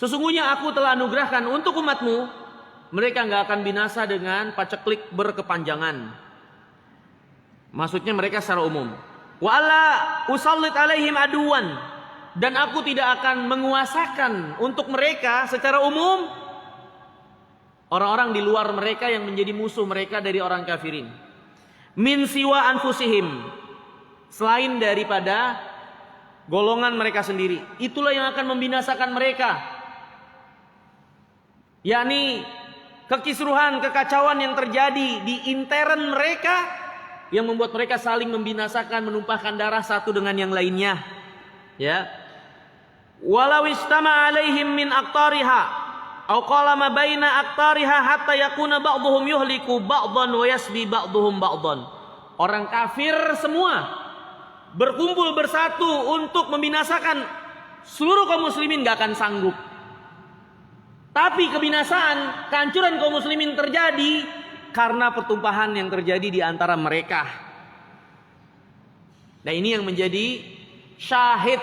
Sesungguhnya aku telah anugerahkan untuk umatmu, mereka nggak akan binasa dengan paceklik berkepanjangan. Maksudnya mereka secara umum. Wa alla usallit alaihim aduwan. Dan aku tidak akan menguasakan untuk mereka secara umum orang-orang di luar mereka yang menjadi musuh mereka dari orang kafirin. Min siwa anfusihim, selain daripada golongan mereka sendiri. Itulah yang akan membinasakan mereka, yakni kekisruhan, kekacauan yang terjadi di intern mereka yang membuat mereka saling membinasakan, menumpahkan darah satu dengan yang lainnya. Ya. Walau istama alaihim min aqtariha aw qala ma baina aqtariha hatta yakuna ba'dhum yuhliku ba'dhan wa yasbi ba'dhum ba'dhan. Orang kafir semua berkumpul bersatu untuk membinasakan seluruh kaum muslimin, gak akan sanggup. Tapi kebinasaan, kehancuran kaum muslimin terjadi karena pertumpahan yang terjadi di antara mereka. Nah, ini yang menjadi syahid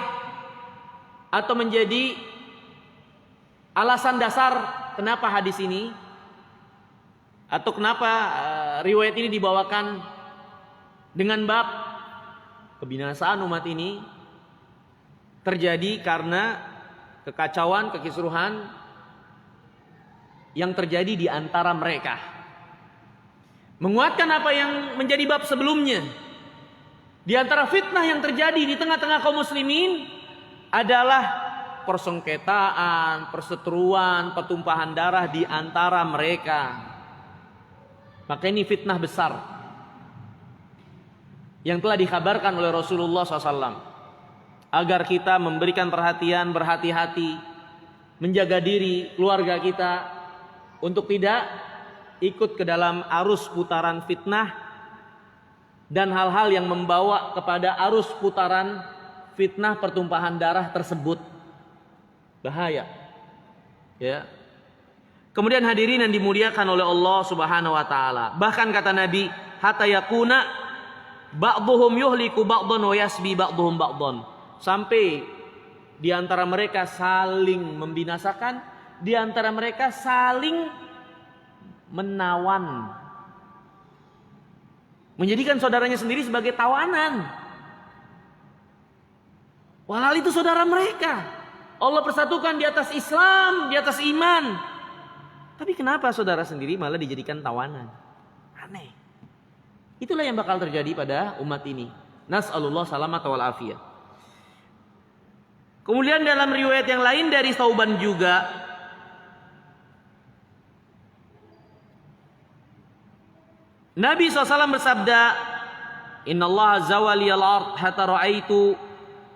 atau menjadi alasan dasar kenapa hadis ini atau kenapa riwayat ini dibawakan dengan bab kebinasaan umat ini terjadi karena kekacauan, kekisruhan yang terjadi di antara mereka. Menguatkan apa yang menjadi bab sebelumnya. Di antara fitnah yang terjadi di tengah-tengah kaum muslimin adalah persengketaan, perseteruan, pertumpahan darah di antara mereka. Maka ini fitnah besar yang telah dikabarkan oleh Rasulullah SAW. Agar kita memberikan perhatian, berhati-hati, menjaga diri, keluarga kita, untuk tidak ikut ke dalam arus putaran fitnah dan hal-hal yang membawa kepada arus putaran fitnah pertumpahan darah tersebut. Bahaya. Ya. Kemudian hadirin yang dimuliakan oleh Allah Subhanahu wa taala. Bahkan kata Nabi, hatta yakuna ba'dhum yuhliku ba'dhan wa yasbi ba'dhum ba'dhan. Sampai di antara mereka saling membinasakan, di antara mereka saling menawan, menjadikan saudaranya sendiri sebagai tawanan. Walhal itu saudara mereka. Allah persatukan di atas Islam, di atas iman. Tapi kenapa saudara sendiri malah dijadikan tawanan? Aneh. Itulah yang bakal terjadi pada umat ini. Nas'alullah salamata wal afiyah. Kemudian dalam riwayat yang lain dari Thauban juga, Nabi SAW bersabda, Inna Allah zawaliyal ard hatta ra'aitu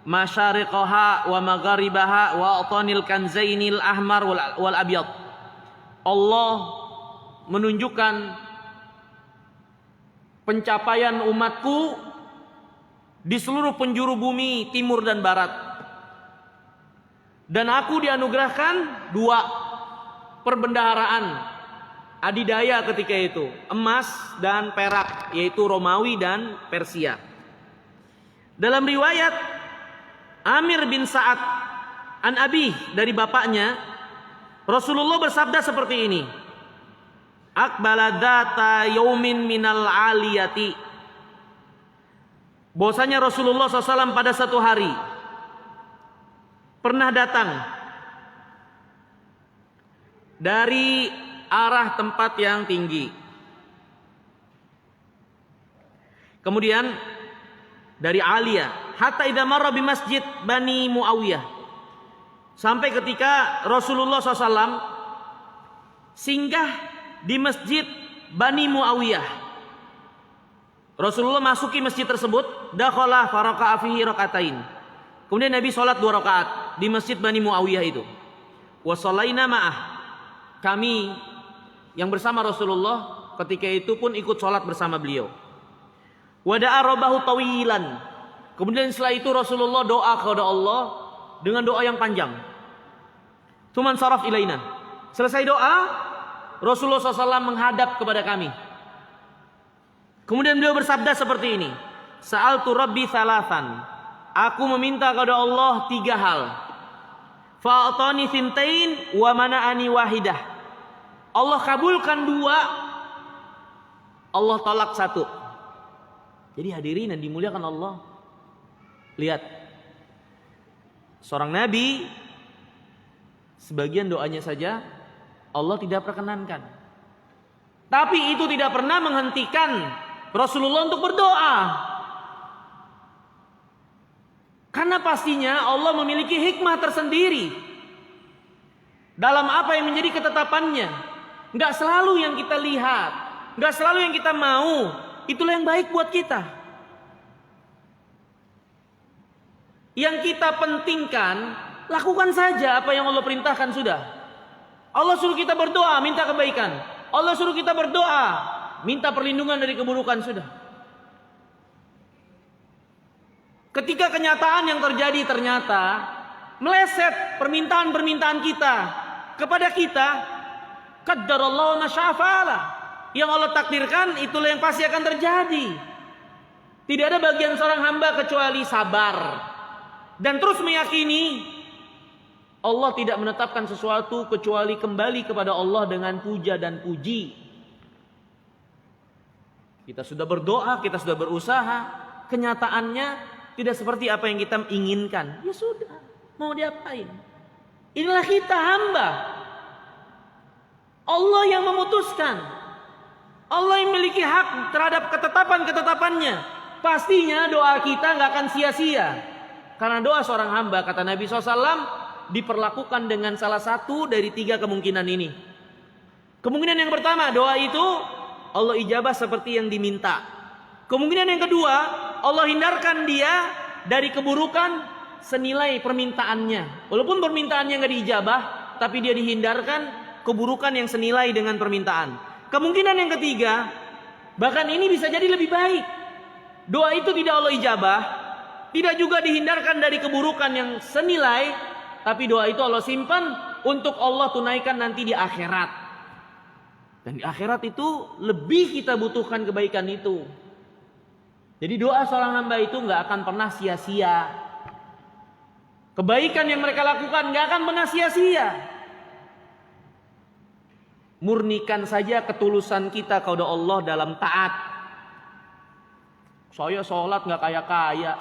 masyariqaha wa magharibaha wa atanil kanzainil ahmar wal abyad. Allah menunjukkan pencapaian umatku di seluruh penjuru bumi timur dan barat. Dan aku dianugerahkan 2 perbendaharaan adidaya ketika itu, emas dan perak, yaitu Romawi dan Persia. Dalam riwayat Amir bin Sa'ad an Abi, dari bapaknya, Rasulullah bersabda seperti ini, Aqbala dzata yaumin minal aliyati. Bahwasanya Rasulullah SAW pada satu hari pernah datang dari arah tempat yang tinggi. Kemudian dari Aliyah, hatta idza marra bi masjid Bani Muawiyah. Sampai ketika Rasulullah SAW singgah di masjid Bani Muawiyah. Rasulullah masuki masjid tersebut, dakhala faraka'a fihi rakaatain. Kemudian Nabi salat 2 rakaat di masjid Bani Muawiyah itu. Wa shallaina ma'ah. Kami yang bersama Rasulullah ketika itu pun ikut sholat bersama beliau. Wada'a rabbahu tawilan. Kemudian setelah itu Rasulullah doa kepada Allah dengan doa yang panjang. Tuman saraf ilaina. Selesai doa, Rasulullah SAW menghadap kepada kami. Kemudian beliau bersabda seperti ini, Sa'altu Rabbi thalathan. Aku meminta kepada Allah 3 hal. Fa'atani thintain wa mana'ani wahidah. Allah kabulkan 2, Allah tolak 1. Jadi hadirin yang dimuliakan Allah, lihat, seorang nabi sebagian doanya saja Allah tidak perkenankan. Tapi itu tidak pernah menghentikan Rasulullah untuk berdoa. Karena pastinya Allah memiliki hikmah tersendiri dalam apa yang menjadi ketetapannya. Nggak selalu yang kita lihat, nggak selalu yang kita mau, itulah yang baik buat kita. Yang kita pentingkan, lakukan saja apa yang Allah perintahkan sudah. Allah suruh kita berdoa, minta kebaikan. Allah suruh kita berdoa, minta perlindungan dari keburukan sudah. Ketika kenyataan yang terjadi ternyata meleset permintaan-permintaan kita kepada kita, qaddarallahu ma syaa fa'ala. Yang Allah takdirkan itulah yang pasti akan terjadi. Tidak ada bagian seorang hamba kecuali sabar dan terus meyakini Allah tidak menetapkan sesuatu kecuali kembali kepada Allah dengan puja dan puji. Kita sudah berdoa, kita sudah berusaha, kenyataannya tidak seperti apa yang kita inginkan. Ya sudah, mau diapain? Inilah kita hamba. Allah yang memutuskan. Allah yang memiliki hak terhadap ketetapan-ketetapannya. Pastinya doa kita nggak akan sia-sia. Karena doa seorang hamba, kata Nabi SAW, diperlakukan dengan salah satu dari 3 kemungkinan ini. Kemungkinan yang pertama, doa itu Allah ijabah seperti yang diminta. Kemungkinan yang kedua, Allah hindarkan dia dari keburukan senilai permintaannya. Walaupun permintaannya nggak diijabah, tapi dia dihindarkan keburukan yang senilai dengan permintaan. Kemungkinan yang ketiga, bahkan ini bisa jadi lebih baik. Doa itu tidak Allah ijabah, tidak juga dihindarkan dari keburukan yang senilai, tapi doa itu Allah simpan untuk Allah tunaikan nanti di akhirat. Dan di akhirat itu lebih kita butuhkan kebaikan itu. Jadi doa seorang hamba itu nggak akan pernah sia-sia. Kebaikan yang mereka lakukan nggak akan pernah sia-sia. Murnikan saja ketulusan kita kepada Allah dalam taat. Saya sholat nggak kaya-kaya.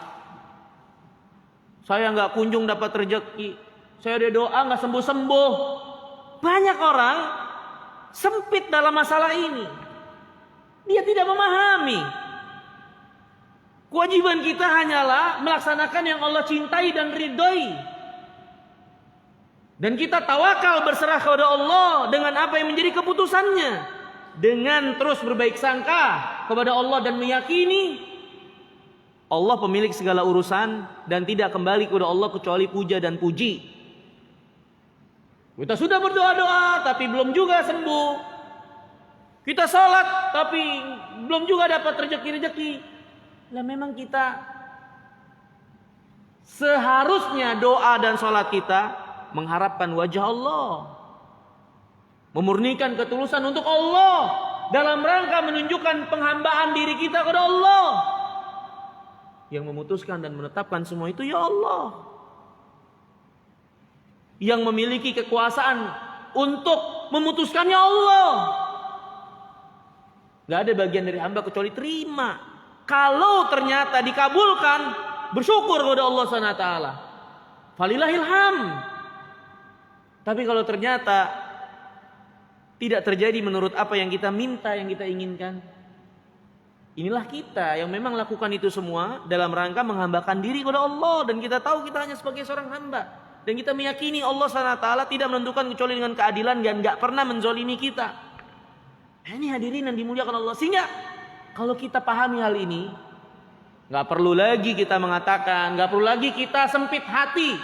Saya nggak kunjung dapat rezeki. Saya ada doa nggak sembuh-sembuh. Banyak orang sempit dalam masalah ini. Dia tidak memahami. Kewajiban kita hanyalah melaksanakan yang Allah cintai dan ridhoi. Dan kita tawakal berserah kepada Allah dengan apa yang menjadi keputusannya. Dengan terus berbaik sangka kepada Allah dan meyakini Allah pemilik segala urusan dan tidak kembali kepada Allah kecuali puja dan puji. Kita sudah berdoa-doa tapi belum juga sembuh. Kita sholat tapi belum juga dapat rezeki-rezeki. Lah memang kita seharusnya doa dan sholat kita mengharapkan wajah Allah. Memurnikan ketulusan untuk Allah. Dalam rangka menunjukkan penghambaan diri kita kepada Allah. Yang memutuskan dan menetapkan semua itu ya Allah. Yang memiliki kekuasaan untuk memutuskannya Allah. Gak ada bagian dari hamba kecuali terima. Kalau ternyata dikabulkan, bersyukur kepada Allah SWT. Falillahilham. Tapi kalau ternyata tidak terjadi menurut apa yang kita minta, yang kita inginkan, inilah kita yang memang lakukan itu semua dalam rangka menghambakan diri kepada Allah. Dan kita tahu kita hanya sebagai seorang hamba. Dan kita meyakini Allah SWT tidak menentukan kecuali dengan keadilan dan gak pernah menzolimi kita. Ini hadirin yang dimuliakan Allah. Sehingga kalau kita pahami hal ini, gak perlu lagi kita mengatakan, gak perlu lagi kita sempit hati.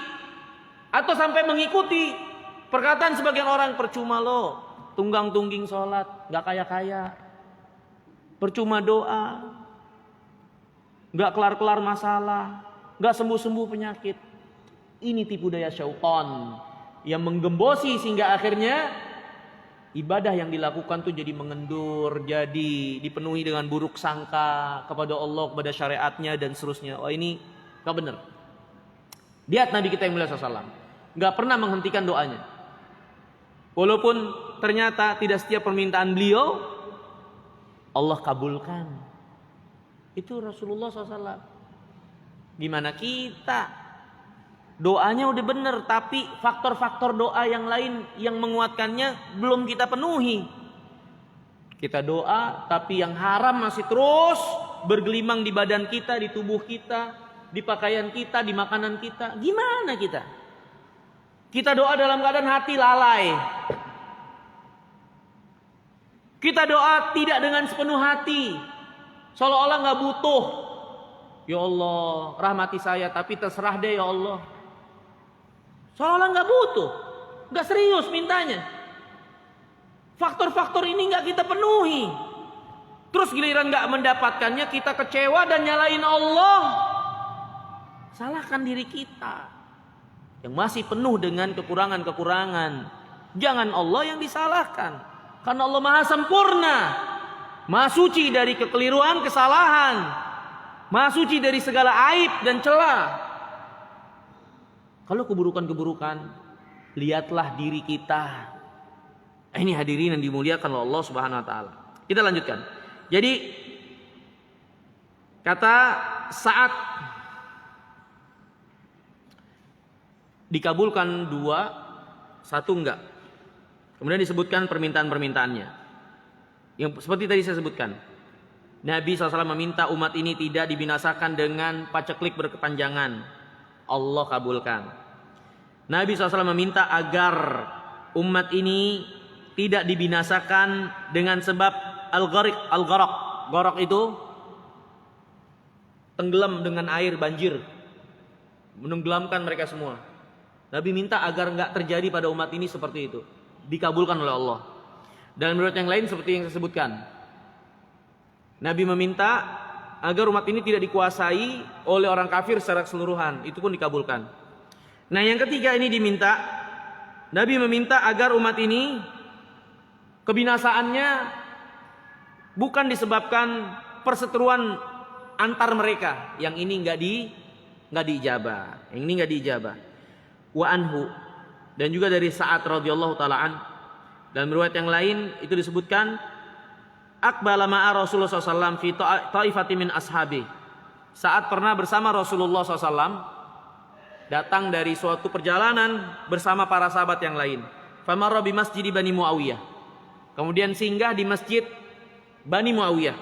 Atau sampai mengikuti perkataan sebagian orang, percuma lo tunggang-tungging sholat, gak kaya-kaya. Percuma doa, gak kelar-kelar masalah, gak sembuh-sembuh penyakit. Ini tipu daya syaitan yang menggembosi sehingga akhirnya ibadah yang dilakukan tuh jadi mengendur, jadi dipenuhi dengan buruk sangka kepada Allah, kepada syariatnya dan seterusnya. Oh ini gak benar. Lihat Nabi kita yang mulia SAW, gak pernah menghentikan doanya. Walaupun ternyata tidak setiap permintaan beliau Allah kabulkan. Itu Rasulullah SAW. Gimana kita? Doanya udah benar, tapi faktor-faktor doa yang lain yang menguatkannya belum kita penuhi. Kita doa, tapi yang haram masih terus bergelimang di badan kita, di tubuh kita, di pakaian kita, di makanan kita. Gimana kita? Kita doa dalam keadaan hati lalai. Kita doa tidak dengan sepenuh hati, seolah-olah nggak butuh. Ya Allah, rahmati saya, tapi terserah deh ya Allah. Seolah-olah nggak butuh, nggak serius mintanya. Faktor-faktor ini nggak kita penuhi. Terus giliran nggak mendapatkannya, kita kecewa dan nyalain Allah. Salahkan diri kita yang masih penuh dengan kekurangan-kekurangan. Jangan Allah yang disalahkan, karena Allah Maha Sempurna, Maha Suci dari kekeliruan, kesalahan, Maha Suci dari segala aib dan celah. Kalau keburukan-keburukan, lihatlah diri kita. Ini hadirin yang dimuliakan oleh Allah Subhanahu wa taala. Kita lanjutkan. Jadi kata saat dikabulkan 2, 1 enggak. Kemudian disebutkan permintaan-permintaannya. Yang seperti tadi saya sebutkan. Nabi SAW meminta umat ini tidak dibinasakan dengan paceklik berkepanjangan. Allah kabulkan. Nabi SAW meminta agar umat ini tidak dibinasakan dengan sebab al-gharq. Gharq itu tenggelam dengan air banjir, menenggelamkan mereka semua. Nabi minta agar enggak terjadi pada umat ini seperti itu. Dikabulkan oleh Allah. Dalam riwayat yang lain seperti yang saya sebutkan, Nabi meminta agar umat ini tidak dikuasai oleh orang kafir secara keseluruhan. Itu pun dikabulkan. Nah, yang ketiga ini diminta, Nabi meminta agar umat ini kebinasaannya bukan disebabkan perseteruan antar mereka. Yang ini nggak diijabah. Yang ini nggak diijabah. Wa anhu, dan juga dari Sa'ad radhiyallahu taala an. Dan riwayat yang lain itu disebutkan aqbala ma'a Rasulullah SAW fi ta'ifati min ashabi. Saat pernah bersama Rasulullah SAW datang dari suatu perjalanan bersama para sahabat yang lain. Famarra bi masjidi Bani Muawiyah. Kemudian singgah di masjid Bani Muawiyah.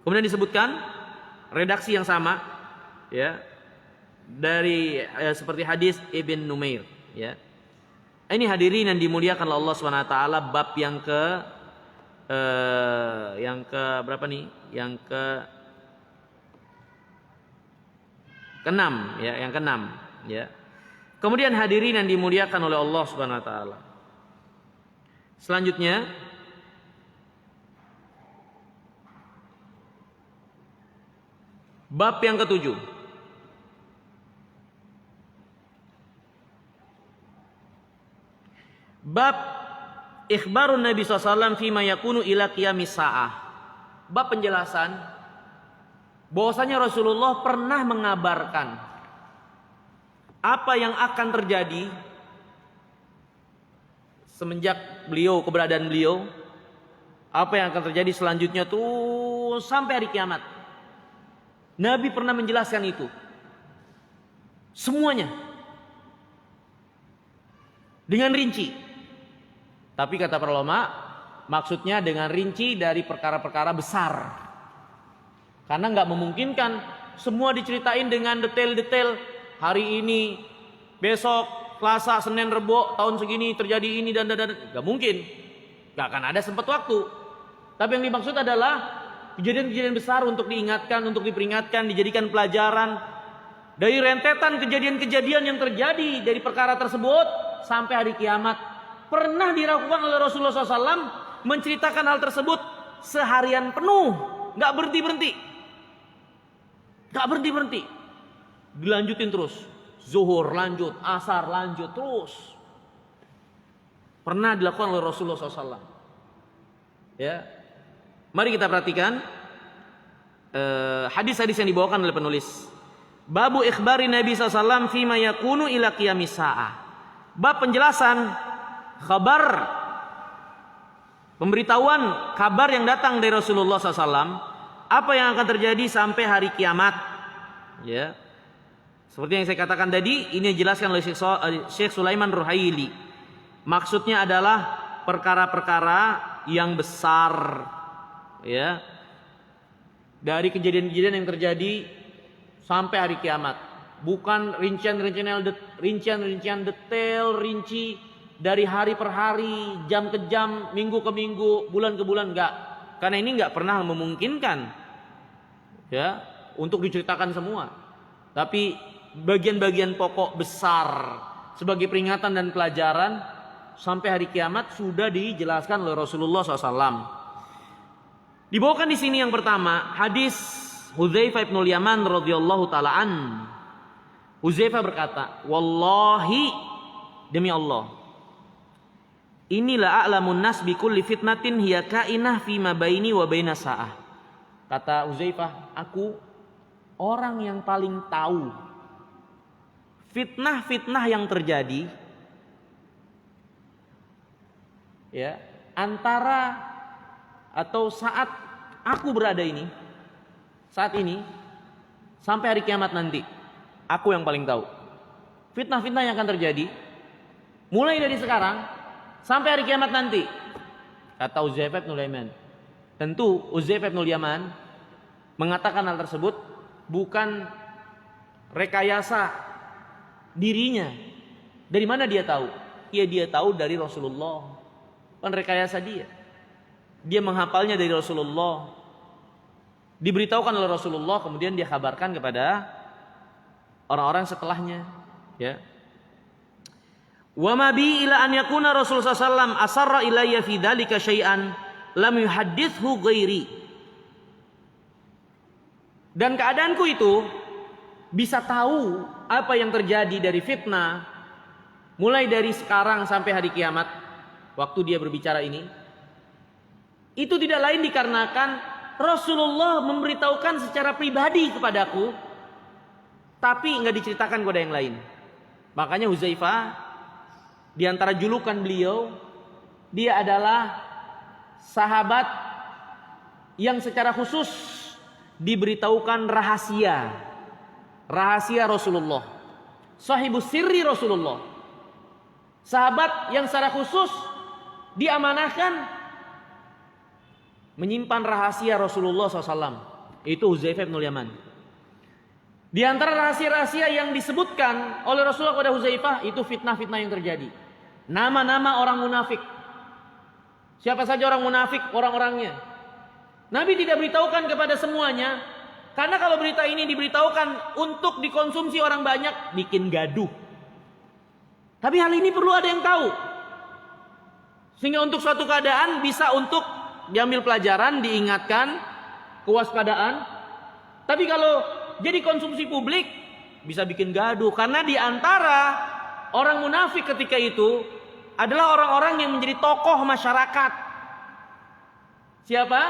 Kemudian disebutkan redaksi yang sama, ya, dari seperti hadis Ibn Numair, ya. Ini hadirin yang dimuliakan oleh Allah Subhanahu wa taala, bab yang ke berapa nih? Yang ke-6, ya, yang ke-6, ya. Kemudian hadirin yang dimuliakan oleh Allah Subhanahu wa taala. Selanjutnya bab yang ke-7. Bab ikhbarun Nabi SAW fima yakunu ila qiyamis sa'ah. Bab penjelasan bahwasanya Rasulullah pernah mengabarkan apa yang akan terjadi semenjak keberadaan beliau, apa yang akan terjadi selanjutnya tuh sampai hari kiamat. Nabi pernah menjelaskan itu semuanya dengan rinci. Tapi kata para ulama, maksudnya dengan rinci dari perkara-perkara besar. Karena nggak memungkinkan semua diceritain dengan detail-detail. Hari ini, besok, Selasa, Senin, Rebo, tahun segini terjadi ini dan. Nggak mungkin. Nggak akan ada sempat waktu. Tapi yang dimaksud adalah kejadian-kejadian besar untuk diingatkan, untuk diperingatkan, dijadikan pelajaran. Dari rentetan kejadian-kejadian yang terjadi dari perkara tersebut sampai hari kiamat. Pernah dilakukan oleh Rasulullah SAW menceritakan hal tersebut seharian penuh. Nggak berhenti-berhenti. Nggak berhenti-berhenti. Dilanjutin terus. Zuhur lanjut, asar lanjut terus. Pernah dilakukan oleh Rasulullah SAW. Ya, mari kita perhatikan hadis-hadis yang dibawakan oleh penulis. Babu ikhbari Nabi SAW fima yakunu ila qiyamis sa'ah. Bab penjelasan kabar, pemberitahuan kabar yang datang dari Rasulullah SAW, apa yang akan terjadi sampai hari kiamat. Ya, seperti yang saya katakan tadi, ini dijelaskan oleh Syekh Sulaiman Ruhaili. Maksudnya adalah perkara-perkara yang besar, ya, dari kejadian-kejadian yang terjadi sampai hari kiamat. Bukan rincian-rincian detail, rinci dari hari per hari, jam ke jam, minggu ke minggu, bulan ke bulan, enggak. Karena ini enggak pernah memungkinkan, ya, untuk diceritakan semua. Tapi bagian-bagian pokok besar sebagai peringatan dan pelajaran sampai hari kiamat sudah dijelaskan oleh Rasulullah SAW. Dibawakan di sini yang pertama hadis Hudzaifah bin Yaman radhiyallahu taala an. Hudzaifah berkata, "Wallahi, demi Allah, inilah a'lamun nas bi kulli fitnatin hiya kainah fi ma baini wa baina sa'ah." Kata Hudzaifah, aku orang yang paling tahu fitnah-fitnah yang terjadi, ya, antara atau saat aku berada ini, saat ini sampai hari kiamat nanti. Aku yang paling tahu fitnah-fitnah yang akan terjadi mulai dari sekarang sampai hari kiamat nanti. Kata Hudzaifah bin Yaman. Tentu Hudzaifah bin Yaman mengatakan hal tersebut bukan rekayasa dirinya. Dari mana dia tahu? Ya, dia tahu dari Rasulullah. Bukan rekayasa dia. Dia menghafalnya dari Rasulullah. Diberitahukan oleh Rasulullah, kemudian dia kabarkan kepada orang-orang setelahnya, ya. Wa ma bi ila an yakuna Rasulullah sallallahu asarra ilayya fi dzalika syai'an lam yuhaddithu ghairi. Dan keadaanku itu bisa tahu apa yang terjadi dari fitnah mulai dari sekarang sampai hari kiamat, waktu dia berbicara ini, itu tidak lain dikarenakan Rasulullah memberitahukan secara pribadi kepadaku, tapi nggak diceritakan kepada yang lain. Makanya Hudzaifah, di antara julukan beliau, dia adalah sahabat yang secara khusus diberitahukan rahasia Rasulullah, sahibus sirri Rasulullah, sahabat yang secara khusus diamanahkan menyimpan rahasia Rasulullah SAW. Itu Hudzaifah bin Yaman. Di antara rahasia-rahasia yang disebutkan oleh Rasulullah kepada Hudzaifah itu fitnah-fitnah yang terjadi. Nama-nama orang munafik. Siapa saja orang munafik, orang-orangnya. Nabi tidak beritahukan kepada semuanya, karena kalau berita ini diberitahukan untuk dikonsumsi orang banyak, bikin gaduh. Tapi hal ini perlu ada yang tahu, sehingga untuk suatu keadaan bisa untuk diambil pelajaran, diingatkan, kewaspadaan. Tapi kalau jadi konsumsi publik, bisa bikin gaduh. Karena di antara orang munafik ketika itu adalah orang-orang yang menjadi tokoh masyarakat. Siapa?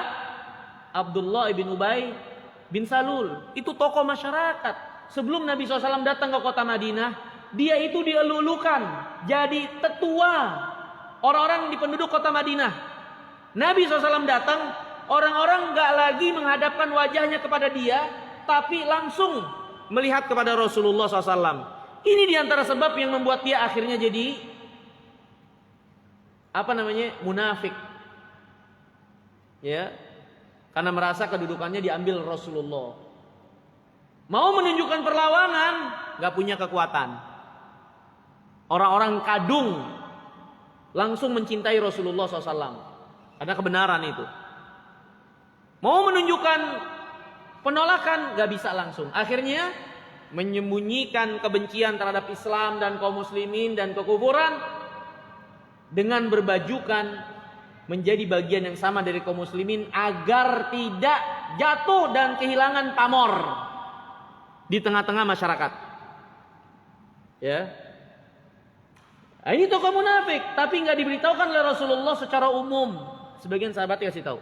Abdullah bin Ubay bin Salul. Itu tokoh masyarakat. Sebelum Nabi SAW datang ke kota Madinah, dia itu dielulukan jadi tetua orang-orang di penduduk kota Madinah. Nabi SAW datang, orang-orang gak lagi menghadapkan wajahnya kepada dia, tapi langsung melihat kepada Rasulullah SAW. Ini diantara sebab yang membuat dia akhirnya jadi munafik, ya, karena merasa kedudukannya diambil Rasulullah. Mau menunjukkan perlawanan, gak punya kekuatan. Orang-orang kadung langsung mencintai Rasulullah SAW karena kebenaran itu. Mau menunjukkan penolakan, gak bisa langsung. Akhirnya menyembunyikan kebencian terhadap Islam dan kaum muslimin dan kekufuran dengan berbajukan menjadi bagian yang sama dari kaum muslimin agar tidak jatuh dan kehilangan pamor di tengah-tengah masyarakat. Ya. Nah, ini tokoh munafik, tapi nggak diberitahukan oleh Rasulullah secara umum. Sebagian sahabat dikasih tahu.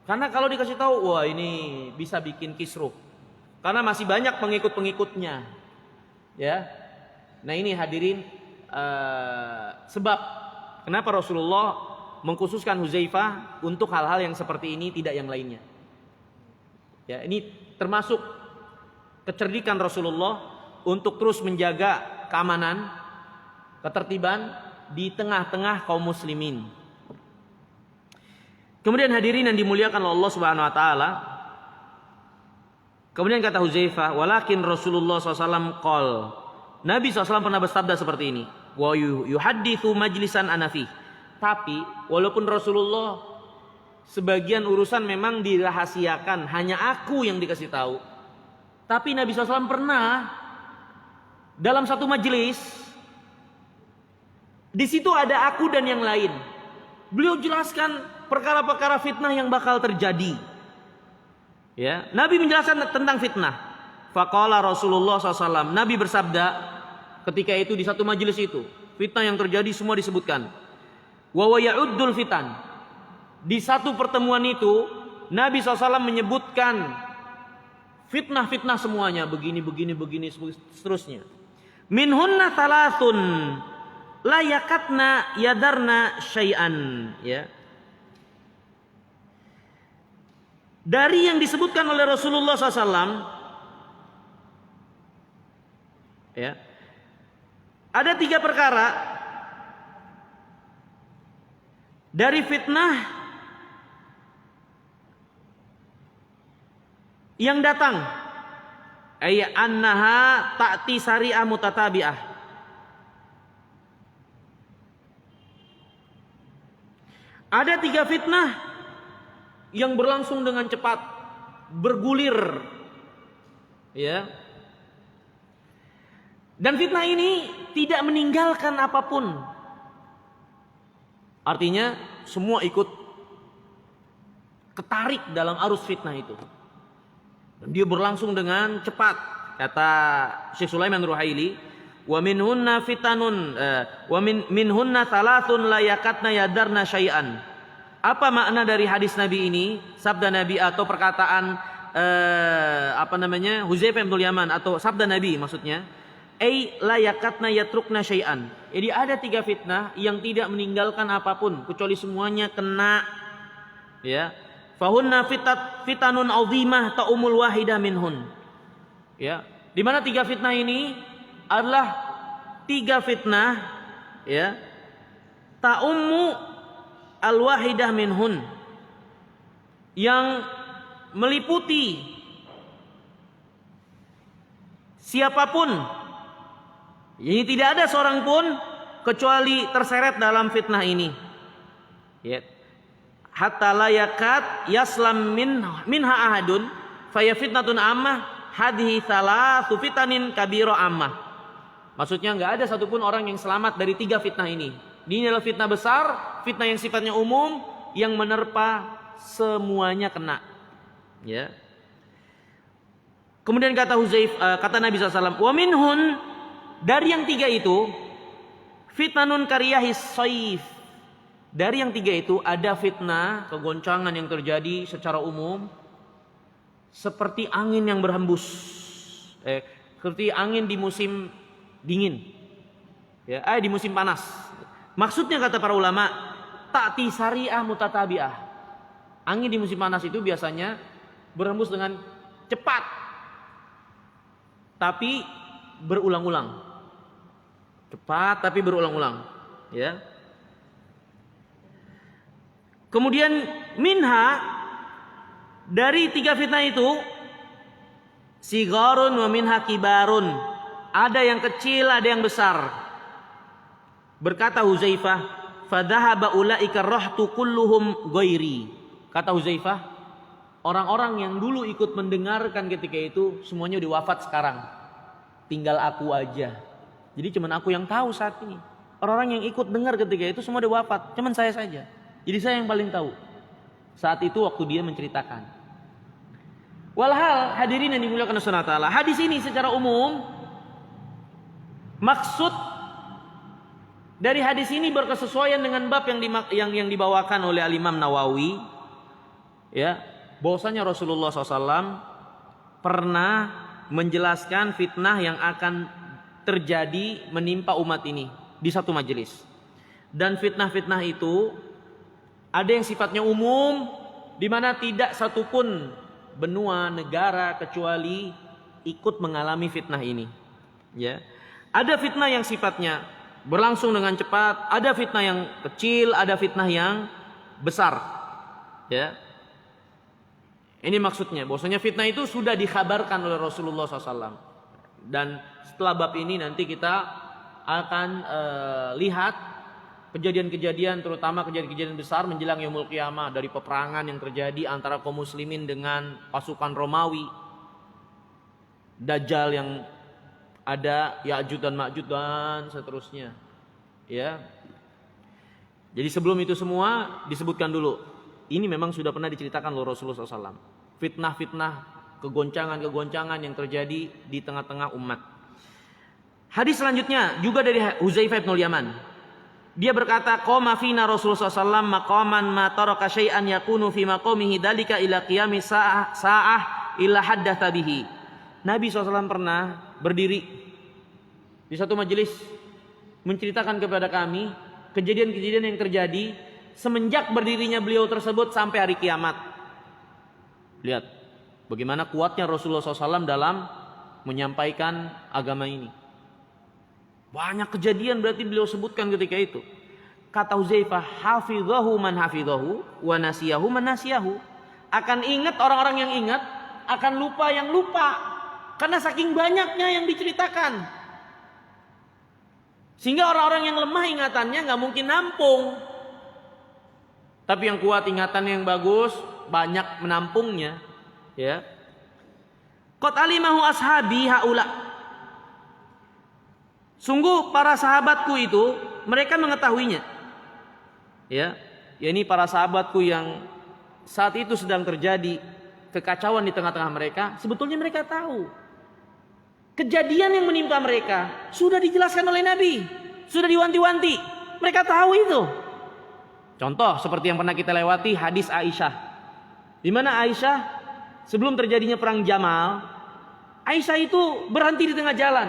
Karena kalau dikasih tahu, wah ini bisa bikin kisruh. Karena masih banyak pengikut-pengikutnya. Ya. Nah, ini hadirin sebab kenapa Rasulullah mengkhususkan Hudzaifah untuk hal-hal yang seperti ini, tidak yang lainnya. Ya, ini termasuk kecerdikan Rasulullah untuk terus menjaga keamanan, ketertiban di tengah-tengah kaum muslimin. Kemudian hadirin yang dimuliakan oleh Allah Subhanahu wa taala. Kemudian kata Huzaifah, walakin Rasulullah SAW qol. Nabi SAW pernah bersabda seperti ini. Wa yuhadditsu majlisan anafi. Tapi walaupun Rasulullah sebagian urusan memang dirahasiakan, hanya aku yang dikasih tahu. Tapi Nabi SAW pernah dalam satu majelis, di situ ada aku dan yang lain. Beliau jelaskan perkara-perkara fitnah yang bakal terjadi. Ya, Nabi menjelaskan tentang fitnah. Faqala Rasulullah SAW. Nabi bersabda ketika itu di satu majelis itu, fitnah yang terjadi semua disebutkan. Wa ya'uddul fitan. Di satu pertemuan itu Nabi SAW menyebutkan fitnah-fitnah semuanya, begini seterusnya. Minhunna thalathun la yakatna yadarna syai'an, ya. Dari yang disebutkan oleh Rasulullah SAW, ya, ada 3 perkara dari fitnah yang datang, ay annaha ta'ti sari'ah mutatabi'ah. Ada 3 fitnah yang berlangsung dengan cepat, bergulir, ya. Dan fitnah ini tidak meninggalkan apapun. Artinya semua ikut ketarik dalam arus fitnah itu. Dan dia berlangsung dengan cepat. Kata Syekh Sulaiman Ruhaili, wa minhunna fitanun wa minhunna thalathun la yakatna yadarna syai'an. Apa makna dari hadis Nabi ini? Sabda Nabi atau perkataan Huzaifah bin Yaman atau sabda Nabi maksudnya, ay la yakatna yatrukna syai'an. Jadi ada 3 fitnah yang tidak meninggalkan apapun kecuali semuanya kena, ya. Fahunna fitanun azimah ta'umul wahidah minhun. Ya, di mana 3 fitnah ini adalah 3 fitnah, ya, ta'ummu al-wahidah minhun, yang meliputi siapapun. Jadi tidak ada seorang pun kecuali terseret dalam fitnah ini. Ya. Hatta la yakat yaslam minha ahadun faya fitnatun ammah hadhihi thalathu fitanin kabira ammah. Maksudnya enggak ada satupun orang yang selamat dari 3 fitnah ini. Ini adalah fitnah besar, fitnah yang sifatnya umum, yang menerpa semuanya kena. Ya. Kemudian kata Nabi SAW, wa minhun, dari yang 3 itu, fitnanun kariyahis saif. Dari yang 3 itu ada fitnah, kegoncangan yang terjadi secara umum, seperti angin yang berhembus, seperti angin di musim dingin, ya, di musim panas. Maksudnya kata para ulama, ta'ti sari'ah mutatabi'ah. Angin di musim panas itu biasanya berhembus dengan cepat, tapi berulang-ulang. Cepat tapi berulang-ulang, ya. Kemudian minha, dari 3 fitnah itu, sigarun wa minha kibarun. Ada yang kecil, ada yang besar. Berkata Huzaifah, fadhahaba ulaika rahtu kulluhum ghairi. Kata Huzaifah, orang-orang yang dulu ikut mendengarkan ketika itu semuanya udah wafat sekarang. Tinggal aku aja. Jadi cuman aku yang tahu saat ini. Orang-orang yang ikut dengar ketika itu semua udah wafat, cuman saya saja. Jadi saya yang paling tahu. Saat itu waktu dia menceritakan. Walhal hadirin yang dimuliakan Allah Subhanahu wa taala, hadis ini secara umum maksud dari hadis ini berkesesuaian dengan bab yang dibawakan oleh Al-Imam Nawawi, ya, bahwasanya Rasulullah SAW pernah menjelaskan fitnah yang akan terjadi menimpa umat ini di satu majelis. Dan fitnah-fitnah itu ada yang sifatnya umum, di mana tidak satupun benua negara kecuali ikut mengalami fitnah ini. Ya, ada fitnah yang sifatnya berlangsung dengan cepat, ada fitnah yang kecil, ada fitnah yang besar. Ya. Ini maksudnya, bahwasanya fitnah itu sudah dikhabarkan oleh Rasulullah SAW. Dan setelah bab ini nanti kita akan lihat kejadian-kejadian, terutama kejadian-kejadian besar menjelang yaumul qiyamah, dari peperangan yang terjadi antara kaum muslimin dengan pasukan Romawi, Dajjal yang ada, Ya'juj dan Ma'juj dan seterusnya. Ya. Jadi sebelum itu semua disebutkan dulu. Ini memang sudah pernah diceritakan oleh Rasulullah SAW. Fitnah-fitnah, kegoncangan-kegoncangan yang terjadi di tengah-tengah umat. Hadis selanjutnya juga dari Huzaifah bin Yaman. Dia berkata, qama fina Rasulullah SAW maqaman ma taraka syai'an yakunu fi maqamihi dalika ila qiyami sa'ah illa haddatha bihi. Nabi SAW pernah berdiri di satu majelis menceritakan kepada kami kejadian-kejadian yang terjadi semenjak berdirinya beliau tersebut sampai hari kiamat. Lihat bagaimana kuatnya Rasulullah SAW dalam menyampaikan agama ini. Banyak kejadian berarti beliau sebutkan ketika itu. Kata Huzaifah, hafidhahu man hafidhahu wa nasiyahu man nasiyahu. Akan ingat orang-orang yang ingat, akan lupa yang lupa. Karena saking banyaknya yang diceritakan. Sehingga orang-orang yang lemah ingatannya nggak mungkin nampung. Tapi yang kuat ingatannya yang bagus, banyak menampungnya. Ya. Qad alimahu ashabi haula. Sungguh para sahabatku itu mereka mengetahuinya. Ya, ini para sahabatku yang saat itu sedang terjadi kekacauan di tengah-tengah mereka, sebetulnya mereka tahu. Kejadian yang menimpa mereka sudah dijelaskan oleh Nabi, sudah diwanti-wanti. Mereka tahu itu. Contoh seperti yang pernah kita lewati hadis Aisyah. Di mana Aisyah sebelum terjadinya perang Jamal, Aisyah itu berhenti di tengah jalan.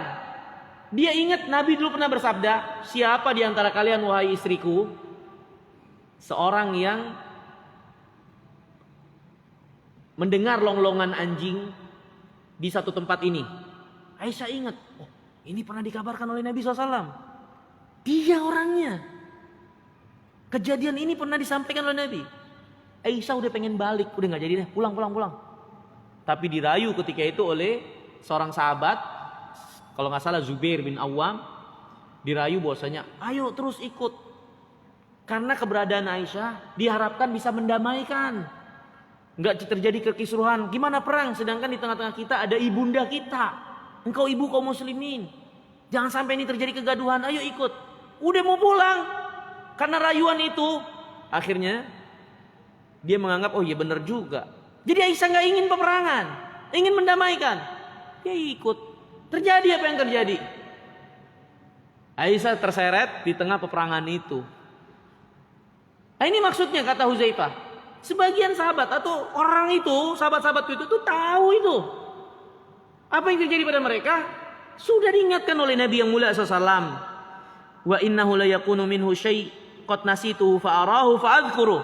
Dia ingat Nabi dulu pernah bersabda, siapa di antara kalian wahai istriku, seorang yang mendengar longlongan anjing di satu tempat ini. Aisyah ingat, oh ini pernah dikabarkan oleh Nabi SAW. Dia orangnya. Kejadian ini pernah disampaikan oleh Nabi. Aisyah udah pengen balik, udah gak jadi deh, pulang. Tapi dirayu ketika itu oleh seorang sahabat, kalau nggak salah Zubair bin Awam, dirayu bahwasanya ayo terus ikut, karena keberadaan Aisyah diharapkan bisa mendamaikan, nggak terjadi kekisruhan. Gimana perang sedangkan di tengah-tengah kita ada ibunda kita, engkau ibu kaum muslimin, jangan sampai ini terjadi kegaduhan, ayo ikut. Udah mau pulang, karena rayuan itu akhirnya dia menganggap oh iya benar juga. Jadi Aisyah nggak ingin peperangan, ingin mendamaikan, dia ikut. Terjadi apa yang terjadi? Aisyah terseret di tengah peperangan itu. Nah ini maksudnya kata Huzaifah. Sebagian sahabat atau orang itu, sahabat-sahabat itu tuh tahu itu. Apa yang terjadi pada mereka? Sudah diingatkan oleh Nabi yang mulia SAW. Wa innahu la yakunu minhu syai' qad nasituhu fa arahu fa adhkuru.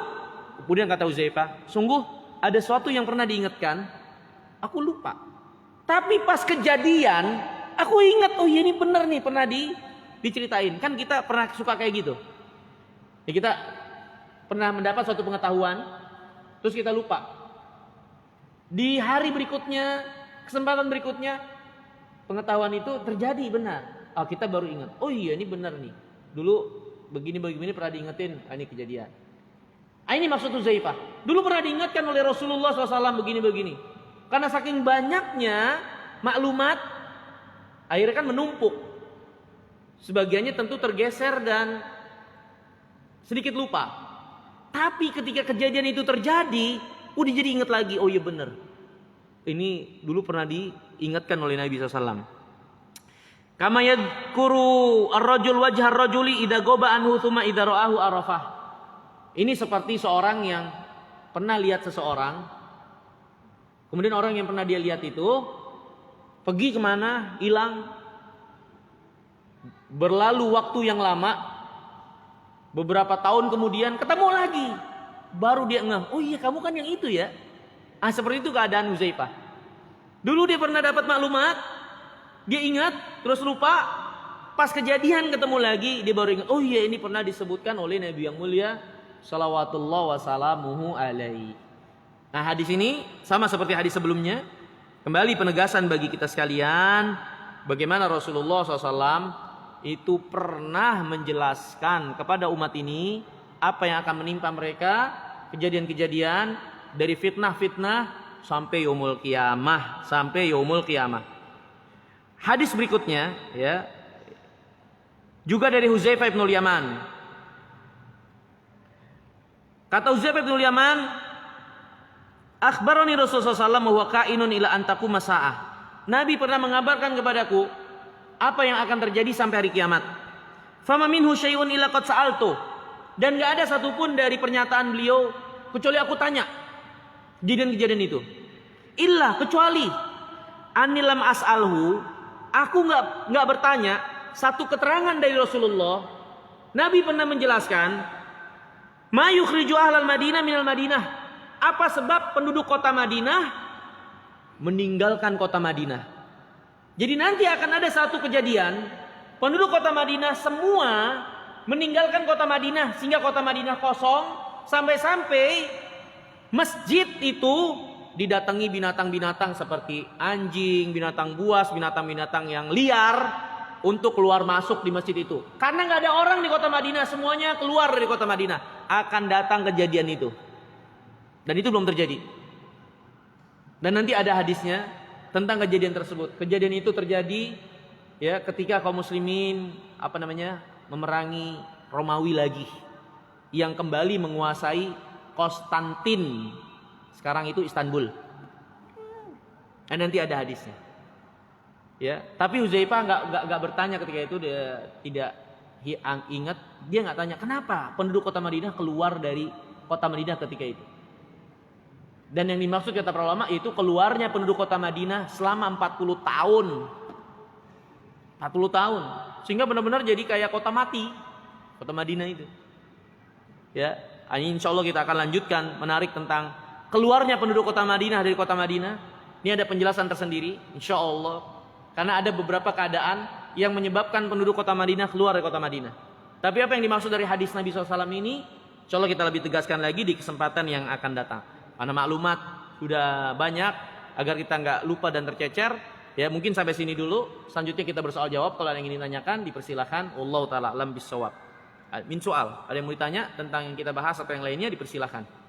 Kemudian kata Huzaifah, sungguh ada sesuatu yang pernah diingatkan, aku lupa. Tapi pas kejadian, aku ingat, oh iya ini benar nih, pernah diceritain. Kan kita pernah suka kayak gitu. Ya kita pernah mendapat suatu pengetahuan, terus kita lupa. Di hari berikutnya, kesempatan berikutnya, pengetahuan itu terjadi benar. Oh, kita baru ingat, oh iya ini benar nih. Dulu begini pernah diingetin, ini kejadian. Ini maksud Huzaifah. Dulu pernah diingatkan oleh Rasulullah SAW begini. Karena saking banyaknya maklumat, akhirnya kan menumpuk. Sebagiannya tentu tergeser dan sedikit lupa. Tapi ketika kejadian itu terjadi, udah jadi ingat lagi. Oh iya benar. Ini dulu pernah diingatkan oleh Nabi SAW. Kama yadhkuru ar-rajul wajhar rajuli idza ghaba anhu thumma idza ra'ahu arafah. Ini seperti seorang yang pernah lihat seseorang. Kemudian orang yang pernah dia lihat itu pergi kemana, hilang. Berlalu waktu yang lama, beberapa tahun kemudian ketemu lagi. Baru dia ngeh, oh iya kamu kan yang itu ya. Seperti itu keadaan Huzaifah. Dulu dia pernah dapat maklumat, dia ingat, terus lupa. Pas kejadian ketemu lagi, dia baru ingat, oh iya ini pernah disebutkan oleh Nabi yang mulia salawatullah wassalamuhu alaihi. Nah, hadis ini sama seperti hadis sebelumnya, kembali penegasan bagi kita sekalian bagaimana Rasulullah SAW itu pernah menjelaskan kepada umat ini apa yang akan menimpa mereka, kejadian-kejadian dari fitnah-fitnah sampai yaumul qiyamah. Hadis berikutnya ya juga dari Huzaifah bin Yaman. Kata Huzaifah bin Yaman, akhbarani Rasulullah SAW wa kainun ila antaku masa'ah. Nabi pernah mengabarkan kepadaku apa yang akan terjadi sampai hari kiamat. Fama minhu syai'un illa qad sa'altu. Dan gak ada satupun dari pernyataan beliau kecuali aku tanya kejadian-kejadian itu. Illa kecuali anilam as'alhu, aku nggak bertanya satu keterangan dari Rasulullah. Nabi pernah menjelaskan, ma yukhriju ahlal Madinah minal Madinah. Apa sebab penduduk kota Madinah meninggalkan kota Madinah? Jadi nanti akan ada satu kejadian, penduduk kota Madinah semua meninggalkan kota Madinah sehingga kota Madinah kosong, sampai-sampai masjid itu didatangi binatang-binatang seperti anjing, binatang buas, binatang-binatang yang liar untuk keluar masuk di masjid itu. Karena nggak ada orang di kota Madinah, semuanya keluar dari kota Madinah. Akan datang kejadian itu. Dan itu belum terjadi. Dan nanti ada hadisnya tentang kejadian tersebut. Kejadian itu terjadi ya ketika kaum muslimin memerangi Romawi lagi yang kembali menguasai Konstantin. Sekarang itu Istanbul. Dan nanti ada hadisnya. Ya, tapi Huzaifah nggak bertanya ketika itu, dia tidak ingat, dia nggak tanya kenapa penduduk kota Madinah keluar dari kota Madinah ketika itu. Dan yang dimaksud kata para ulama itu keluarnya penduduk kota Madinah selama 40 tahun. 40 tahun. Sehingga benar-benar jadi kayak kota mati. Kota Madinah itu. Ya, insya Allah kita akan lanjutkan menarik tentang keluarnya penduduk kota Madinah dari kota Madinah. Ini ada penjelasan tersendiri, insya Allah. Karena ada beberapa keadaan yang menyebabkan penduduk kota Madinah keluar dari kota Madinah. Tapi apa yang dimaksud dari hadis Nabi SAW ini, insya Allah kita lebih tegaskan lagi di kesempatan yang akan datang. Karena maklumat sudah banyak, agar kita nggak lupa dan tercecer. Ya mungkin sampai sini dulu. Selanjutnya kita bersoal jawab. Kalau ada yang ingin ditanyakan, dipersilahkan. Wallahu ta'ala alam bissawab. Min soal. Ada yang mau ditanya tentang yang kita bahas atau yang lainnya, dipersilahkan.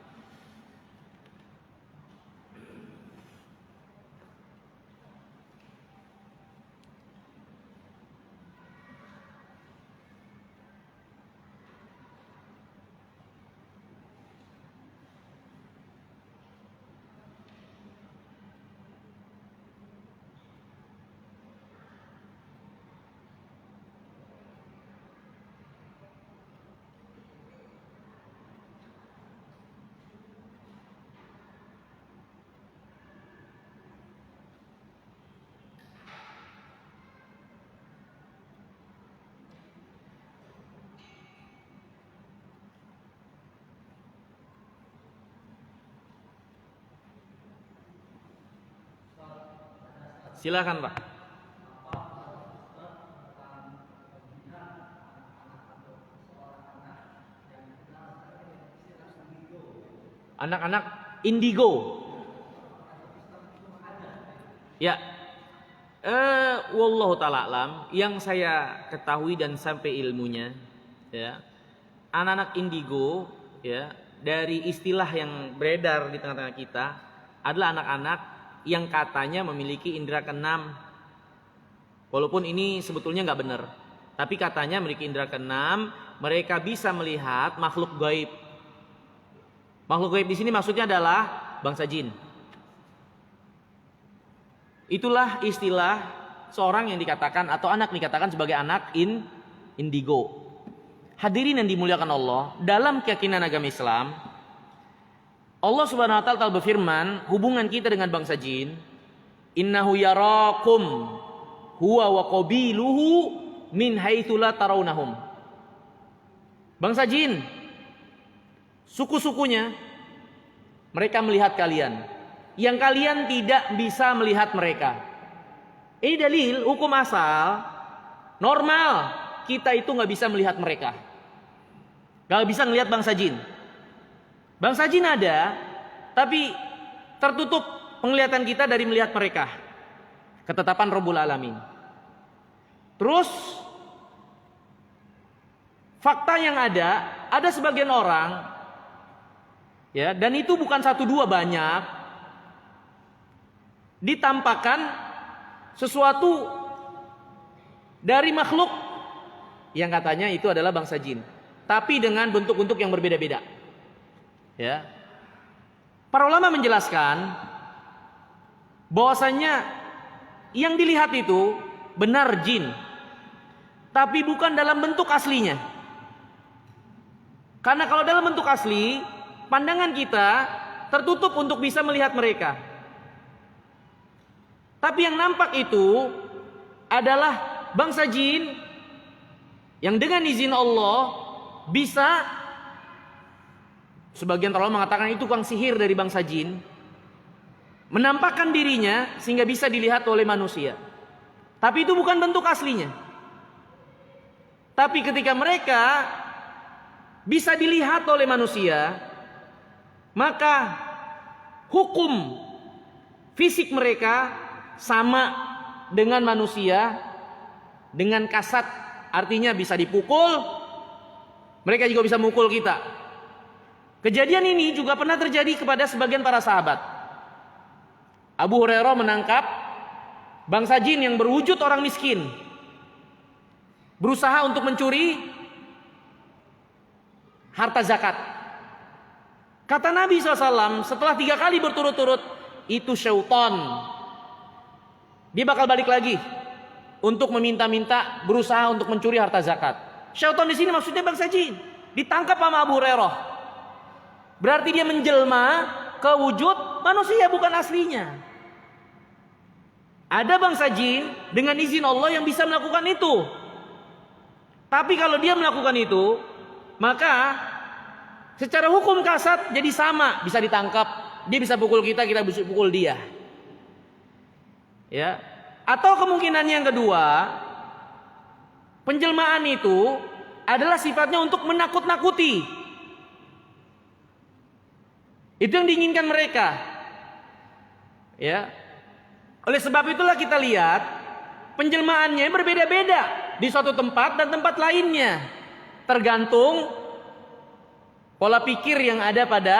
Silakan Pak. Anak-anak indigo. Ya. Wallahu ta'ala alam, yang saya ketahui dan sampai ilmunya ya, anak-anak indigo ya, dari istilah yang beredar di tengah-tengah kita adalah anak-anak yang katanya memiliki indera keenam. Walaupun ini sebetulnya nggak benar, tapi katanya memiliki indera keenam, mereka bisa melihat makhluk gaib. Makhluk gaib di sini maksudnya adalah bangsa jin. Itulah istilah seorang yang dikatakan atau anak dikatakan sebagai anak indigo. Hadirin yang dimuliakan Allah, dalam keyakinan agama Islam, Allah Subhanahu wa taala berfirman, hubungan kita dengan bangsa jin, innahu yarakum huwa wa qabiluhu min haitsu la tarawnahum. Bangsa jin, suku-sukunya, mereka melihat kalian, yang kalian tidak bisa melihat mereka. Ini dalil hukum asal normal, kita itu nggak bisa melihat mereka, nggak bisa melihat bangsa jin. Bangsa jin ada, tapi tertutup penglihatan kita dari melihat mereka. Ketetapan Rabbul Alamin. Terus fakta yang ada sebagian orang, ya, dan itu bukan satu dua, banyak, ditampakkan sesuatu dari makhluk yang katanya itu adalah bangsa jin, tapi dengan bentuk-bentuk yang berbeda-beda. Ya. Para ulama menjelaskan bahwasanya yang dilihat itu benar jin, tapi bukan dalam bentuk aslinya. Karena kalau dalam bentuk asli, pandangan kita tertutup untuk bisa melihat mereka. Tapi yang nampak itu adalah bangsa jin yang dengan izin Allah bisa, sebagian ulama mengatakan itu tukang sihir dari bangsa jin, menampakkan dirinya sehingga bisa dilihat oleh manusia. Tapi itu bukan bentuk aslinya. Tapi ketika mereka bisa dilihat oleh manusia, maka hukum fisik mereka sama dengan manusia, dengan kasat, artinya bisa dipukul, mereka juga bisa mukul kita. Kejadian ini juga pernah terjadi kepada sebagian para sahabat. Abu Hurairah menangkap bangsa jin yang berwujud orang miskin, berusaha untuk mencuri harta zakat. Kata Nabi SAW, setelah 3 kali berturut-turut, itu syaitan. Dia bakal balik lagi untuk meminta-minta, berusaha untuk mencuri harta zakat. Syaitan di sini maksudnya bangsa jin. Ditangkap sama Abu Hurairah. Berarti dia menjelma ke wujud manusia, bukan aslinya. Ada bangsa jin dengan izin Allah yang bisa melakukan itu. Tapi kalau dia melakukan itu, maka secara hukum kasat jadi sama, bisa ditangkap. Dia bisa pukul kita, kita bisa pukul dia. Ya. Atau kemungkinan yang kedua, penjelmaan itu adalah sifatnya untuk menakut-nakuti. Itu yang diinginkan mereka. Ya. Oleh sebab itulah kita lihat penjelmaannya berbeda-beda di suatu tempat dan tempat lainnya, tergantung pola pikir yang ada pada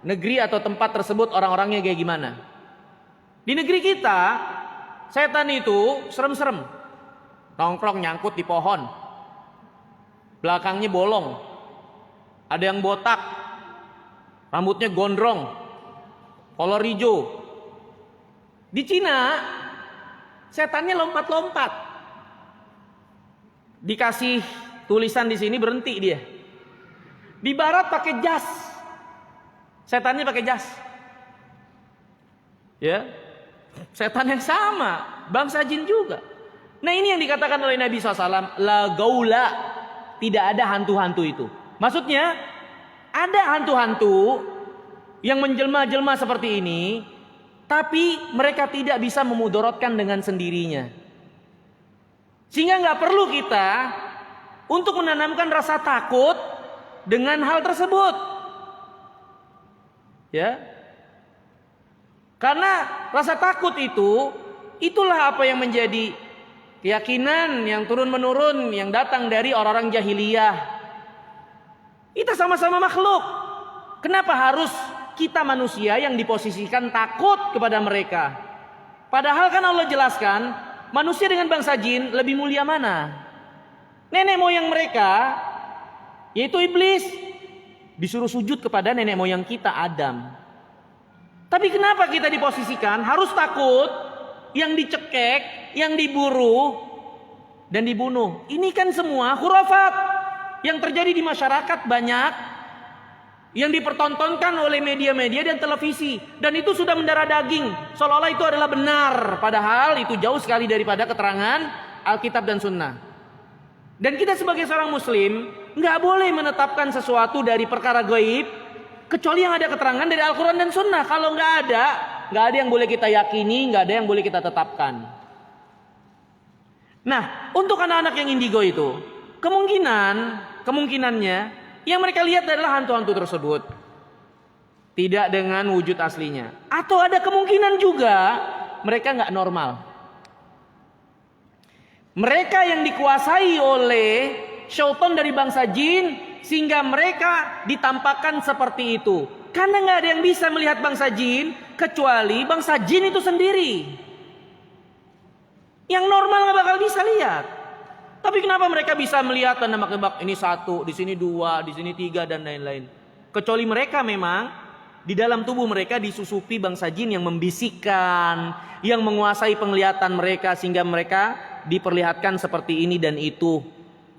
negeri atau tempat tersebut, orang-orangnya kayak gimana. Di negeri kita, setan itu serem-serem, nongkrong nyangkut di pohon, belakangnya bolong, ada yang botak, rambutnya gondrong, kolor hijau. Di Cina, setannya lompat-lompat. Dikasih tulisan di sini, berhenti dia. Di barat pakai jas, setannya pakai jas. Ya, setan yang sama, bangsa jin juga. Nah ini yang dikatakan oleh Nabi SAW, la gaula, tidak ada hantu-hantu itu. Maksudnya ada hantu-hantu yang menjelma-jelma seperti ini, tapi mereka tidak bisa memudorotkan dengan sendirinya. Sehingga nggak perlu kita untuk menanamkan rasa takut dengan hal tersebut. Ya. Karena rasa takut itu, itulah apa yang menjadi keyakinan yang turun-menurun, yang datang dari orang-orang jahiliyah. Kita sama-sama makhluk. Kenapa harus kita manusia yang diposisikan takut kepada mereka? Padahal kan Allah jelaskan, manusia dengan bangsa jin lebih mulia mana? Nenek moyang mereka, yaitu iblis, disuruh sujud kepada nenek moyang kita, Adam. Tapi kenapa kita diposisikan harus takut yang dicekek, yang diburu dan dibunuh? Ini kan semua khurafat yang terjadi di masyarakat, banyak yang dipertontonkan oleh media-media dan televisi, dan itu sudah mendarah daging seolah-olah itu adalah benar, padahal itu jauh sekali daripada keterangan Alkitab dan Sunnah. Dan kita sebagai seorang muslim nggak boleh menetapkan sesuatu dari perkara gaib kecuali yang ada keterangan dari Al-Quran dan Sunnah. Kalau nggak ada yang boleh kita yakini, nggak ada yang boleh kita tetapkan. Nah, untuk anak-anak yang indigo itu kemungkinannya Yang mereka lihat adalah hantu-hantu tersebut, tidak dengan wujud aslinya. Atau ada kemungkinan juga mereka nggak normal. Mereka yang dikuasai oleh syaitan dari bangsa jin, sehingga mereka ditampakkan seperti itu. Karena nggak ada yang bisa melihat bangsa jin kecuali bangsa jin itu sendiri. Yang normal nggak bakal bisa lihat. Tapi kenapa mereka bisa melihat dan nebak-nebak, ini 1, di sini 2, di sini 3 dan lain-lain. Kecuali mereka memang di dalam tubuh mereka disusupi bangsa jin yang membisikkan, yang menguasai penglihatan mereka sehingga mereka diperlihatkan seperti ini dan itu.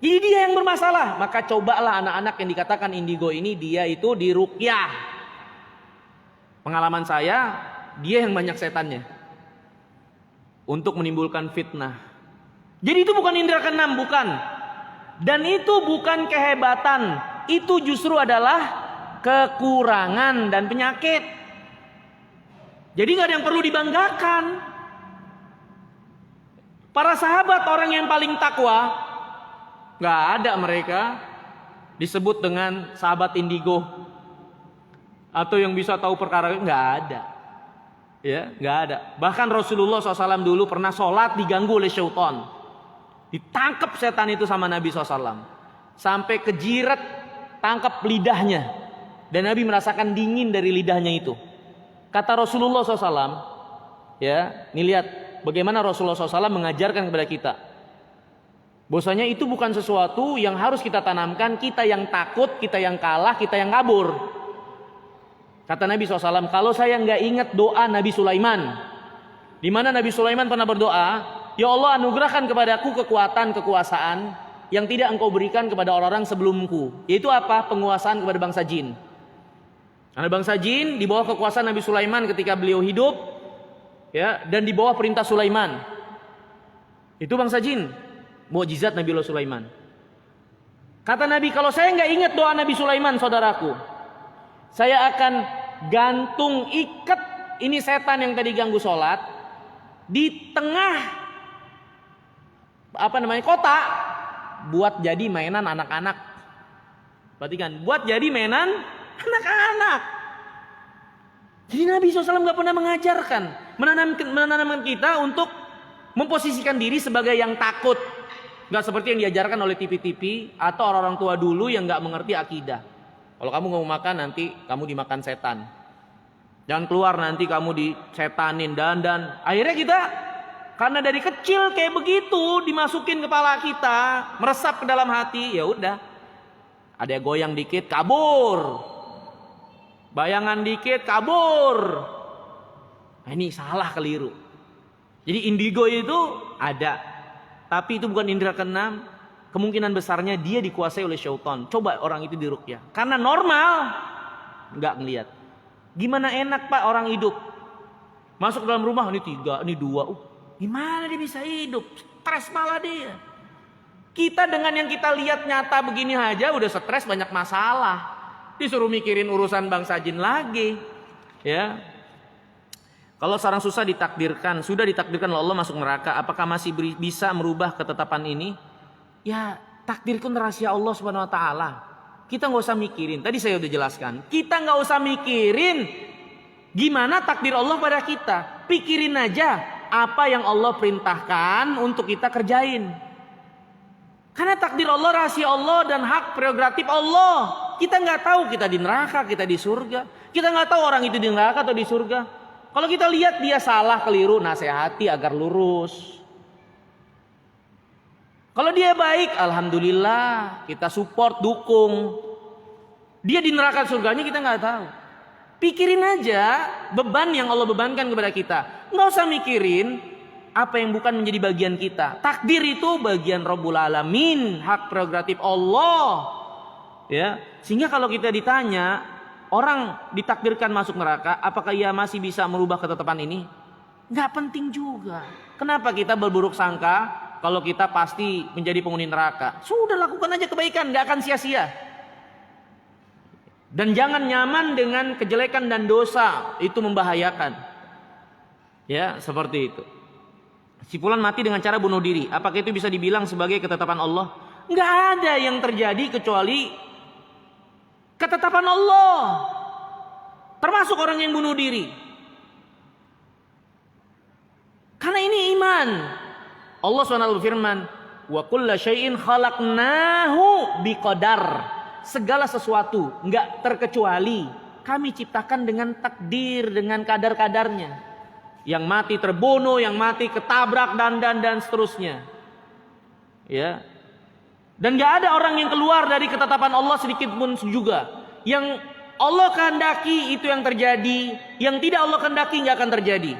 Jadi dia yang bermasalah. Maka cobalah anak-anak yang dikatakan indigo ini, dia itu diruqyah. Pengalaman saya, dia yang banyak setannya untuk menimbulkan fitnah. Jadi itu bukan indera keenam, bukan. Dan itu bukan kehebatan. Itu justru adalah kekurangan dan penyakit. Jadi gak ada yang perlu dibanggakan. Para sahabat, orang yang paling takwa, gak ada mereka disebut dengan sahabat indigo atau yang bisa tahu perkara, gak ada. Ya, gak ada. Bahkan Rasulullah SAW dulu pernah sholat diganggu oleh syaitan. Ditangkap setan itu sama Nabi SAW. Sampai kejirat, tangkap lidahnya. Dan Nabi merasakan dingin dari lidahnya itu. Kata Rasulullah SAW, ya, ini lihat bagaimana Rasulullah SAW mengajarkan kepada kita. Bahwasanya itu bukan sesuatu yang harus kita tanamkan. Kita yang takut, kita yang kalah, kita yang kabur. Kata Nabi SAW, kalau saya nggak ingat doa Nabi Sulaiman, di mana Nabi Sulaiman pernah berdoa, ya Allah anugerahkan kepadaku kekuatan, kekuasaan yang tidak engkau berikan kepada orang-orang sebelumku. Yaitu apa? Penguasaan kepada bangsa jin. Karena bangsa jin di bawah kekuasaan Nabi Sulaiman ketika beliau hidup, ya, dan di bawah perintah Sulaiman. Itu bangsa jin, mukjizat Nabi Sulaiman. Kata Nabi, kalau saya nggak ingat doa Nabi Sulaiman, saudaraku, saya akan gantung ikat ini setan yang tadi ganggu sholat di tengah kota, buat jadi mainan anak-anak. Perhatikan, buat jadi mainan anak-anak. Jadi Nabi SAW gak pernah mengajarkan, menanamkan kita untuk memposisikan diri sebagai yang takut. Gak seperti yang diajarkan oleh TV-TV atau orang-orang tua dulu yang gak mengerti akidah. Kalau kamu gak mau makan, nanti kamu dimakan setan. Jangan keluar, nanti kamu disetanin. Dan akhirnya kita, karena dari kecil kayak begitu dimasukin kepala kita, meresap ke dalam hati, ya udah. Ada yang goyang dikit, kabur. Bayangan dikit, kabur. Nah, ini salah, keliru. Jadi indigo itu ada, tapi itu bukan indera keenam. Kemungkinan besarnya dia dikuasai oleh syaitan. Coba orang itu diruqyah. Karena normal nggak ngelihat. Gimana enak Pak orang hidup. Masuk ke dalam rumah, ini 3, ini 2. Gimana dia bisa hidup? Stres malah dia. Kita dengan yang kita lihat nyata begini aja udah stres, banyak masalah. Disuruh mikirin urusan bangsa jin lagi. Ya. Kalau seorang sudah ditakdirkan oleh Allah masuk neraka, apakah masih bisa merubah ketetapan ini? Ya, takdir itu rahasia Allah Subhanahu wa taala. Kita nggak usah mikirin. Tadi saya udah jelaskan. Kita nggak usah mikirin gimana takdir Allah pada kita. Pikirin aja apa yang Allah perintahkan untuk kita kerjain. Karena takdir Allah rahasia Allah dan hak prerogatif Allah. Kita nggak tahu kita di neraka, kita di surga. Kita nggak tahu orang itu di neraka atau di surga. Kalau kita lihat dia salah, keliru, nasihati agar lurus. Kalau dia baik, alhamdulillah, kita support, dukung. Dia di neraka surganya kita nggak tahu. Pikirin aja beban yang Allah bebankan kepada kita. Nggak usah mikirin apa yang bukan menjadi bagian kita. Takdir itu bagian Rabbul Alamin, hak prerogatif Allah. Ya, sehingga kalau kita ditanya, orang ditakdirkan masuk neraka, apakah ia masih bisa merubah ketetapan ini? Nggak penting juga. Kenapa kita berburuk sangka kalau kita pasti menjadi penghuni neraka? Sudah, lakukan aja kebaikan, nggak akan sia-sia. Dan jangan nyaman dengan kejelekan dan dosa, itu membahayakan. Ya, seperti itu. Si fulan mati dengan cara bunuh diri, apakah itu bisa dibilang sebagai ketetapan Allah? Nggak ada yang terjadi kecuali Ketetapan Allah. Termasuk orang yang bunuh diri. Karena ini iman. Allah SWT berfirman, wa kulla syai'in khalaqnahu biqadar. Segala sesuatu, enggak terkecuali kami ciptakan dengan takdir, dengan kadar-kadarnya. Yang mati terbunuh, yang mati ketabrak dan seterusnya. Ya. Dan enggak ada orang yang keluar dari ketetapan Allah sedikit pun juga. Yang Allah kehendaki itu yang terjadi, yang tidak Allah kehendaki enggak akan terjadi.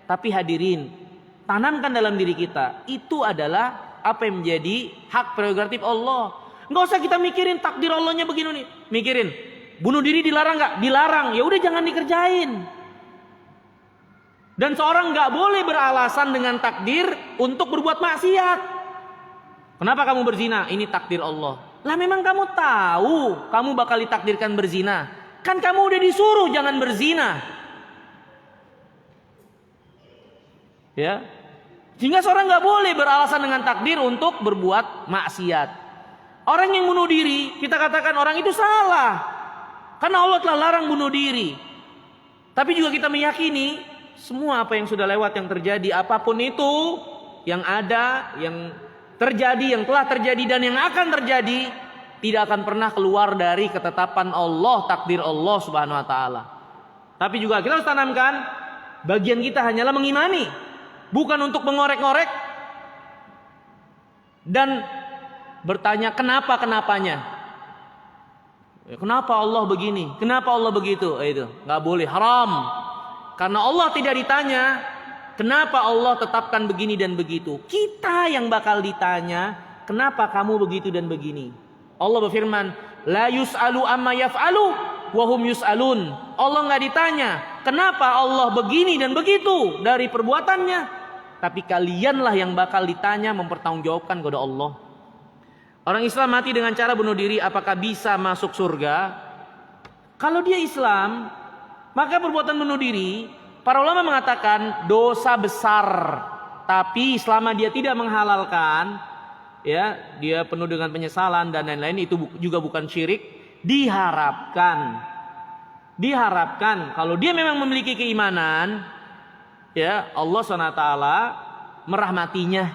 Tapi hadirin, tanamkan dalam diri kita, itu adalah apa yang menjadi hak prerogatif Allah. Nggak usah kita mikirin takdir Allahnya begini nih. Mikirin, bunuh diri dilarang nggak? Dilarang. Ya udah jangan dikerjain. Dan seorang nggak boleh beralasan dengan takdir untuk berbuat maksiat. Kenapa kamu berzina? Ini takdir Allah. Lah memang kamu tahu kamu bakal ditakdirkan berzina. Kan kamu udah disuruh jangan berzina. Ya. Sehingga seorang nggak boleh beralasan dengan takdir untuk berbuat maksiat. Orang yang bunuh diri, kita katakan orang itu salah. Karena Allah telah larang bunuh diri. Tapi juga kita meyakini semua apa yang sudah lewat, yang terjadi, apapun itu, yang ada, yang terjadi, yang telah terjadi, dan yang akan terjadi, tidak akan pernah keluar dari ketetapan Allah, takdir Allah Subhanahu wa Ta'ala. Tapi juga kita harus tanamkan, bagian kita hanyalah mengimani. Bukan untuk mengorek-ngorek dan bertanya kenapanya. Kenapa Allah begini? Kenapa Allah begitu? Itu nggak boleh, haram. Karena Allah tidak ditanya kenapa Allah tetapkan begini dan begitu. Kita yang bakal ditanya kenapa kamu begitu dan begini. Allah berfirman, la yus'alu amma yaf'alu wa hum yus'alun. Allah nggak ditanya kenapa Allah begini dan begitu dari perbuatannya. Tapi kalianlah yang bakal ditanya, mempertanggungjawabkan kepada Allah. Orang Islam mati dengan cara bunuh diri, apakah bisa masuk surga? Kalau dia Islam, maka perbuatan bunuh diri, para ulama mengatakan dosa besar. Tapi selama dia tidak menghalalkan, ya, dia penuh dengan penyesalan dan lain-lain, itu juga bukan syirik. Diharapkan kalau dia memang memiliki keimanan, ya, Allah SWT merahmatinya.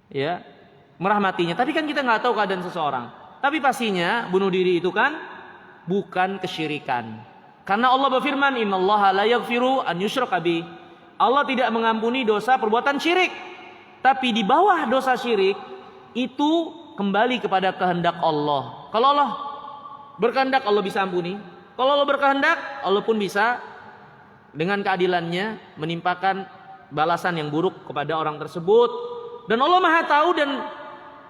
Ya, merahmatinya. Tapi kan kita nggak tahu keadaan seseorang. Tapi pastinya bunuh diri itu kan bukan kesyirikan. Karena Allah berfirman, innallaha la yaghfiru an yushraka bih. Allah tidak mengampuni dosa perbuatan syirik. Tapi di bawah dosa syirik itu kembali kepada kehendak Allah. Kalau Allah berkehendak, Allah bisa ampuni. Kalau Allah berkehendak, Allah pun bisa dengan keadilannya menimpakan balasan yang buruk kepada orang tersebut. Dan Allah Maha tahu dan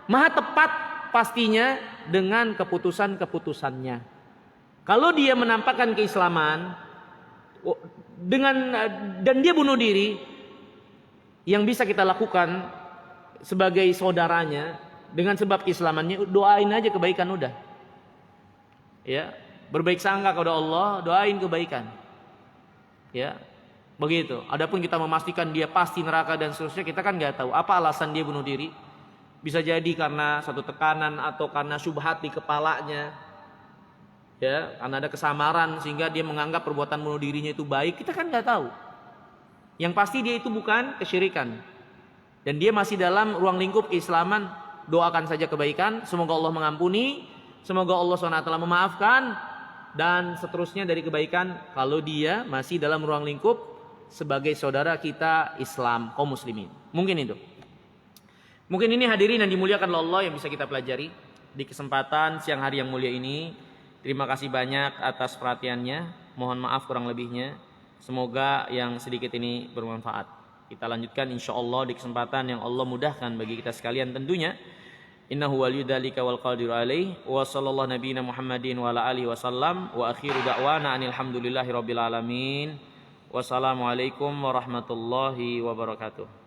Maha tepat pastinya dengan keputusan-keputusannya. Kalau dia menampakkan keislaman dan dia bunuh diri, yang bisa kita lakukan sebagai saudaranya dengan sebab keislamannya, doain aja kebaikan udah. Ya, berbaik sangka kepada Allah, doain kebaikan. Ya, begitu. Adapun kita memastikan dia pasti neraka dan seterusnya, kita kan nggak tahu apa alasan dia bunuh diri. Bisa jadi karena satu tekanan atau karena syubhat di kepalanya, ya, karena ada kesamaran sehingga dia menganggap perbuatan bunuh dirinya itu baik. Kita kan nggak tahu. Yang pasti dia itu bukan kesyirikan dan dia masih dalam ruang lingkup keislaman. Doakan saja kebaikan, semoga Allah mengampuni, semoga Allah SWT memaafkan, dan seterusnya dari kebaikan kalau dia masih dalam ruang lingkup sebagai saudara kita Islam, kaum muslimin. Mungkin itu. Mungkin ini hadirin yang dimuliakan oleh Allah yang bisa kita pelajari di kesempatan siang hari yang mulia ini. Terima kasih banyak atas perhatiannya. Mohon maaf kurang lebihnya. Semoga yang sedikit ini bermanfaat. Kita lanjutkan insyaallah di kesempatan yang Allah mudahkan bagi kita sekalian tentunya. Innahu waliyudzalika wal qadiru alaih. Wa sallallahu nabiyina Muhammadin wa ala alihi wasallam. Wa akhiru da'wana anil hamdulillahi rabbil alamin. Wassalamualaikum warahmatullahi wabarakatuh.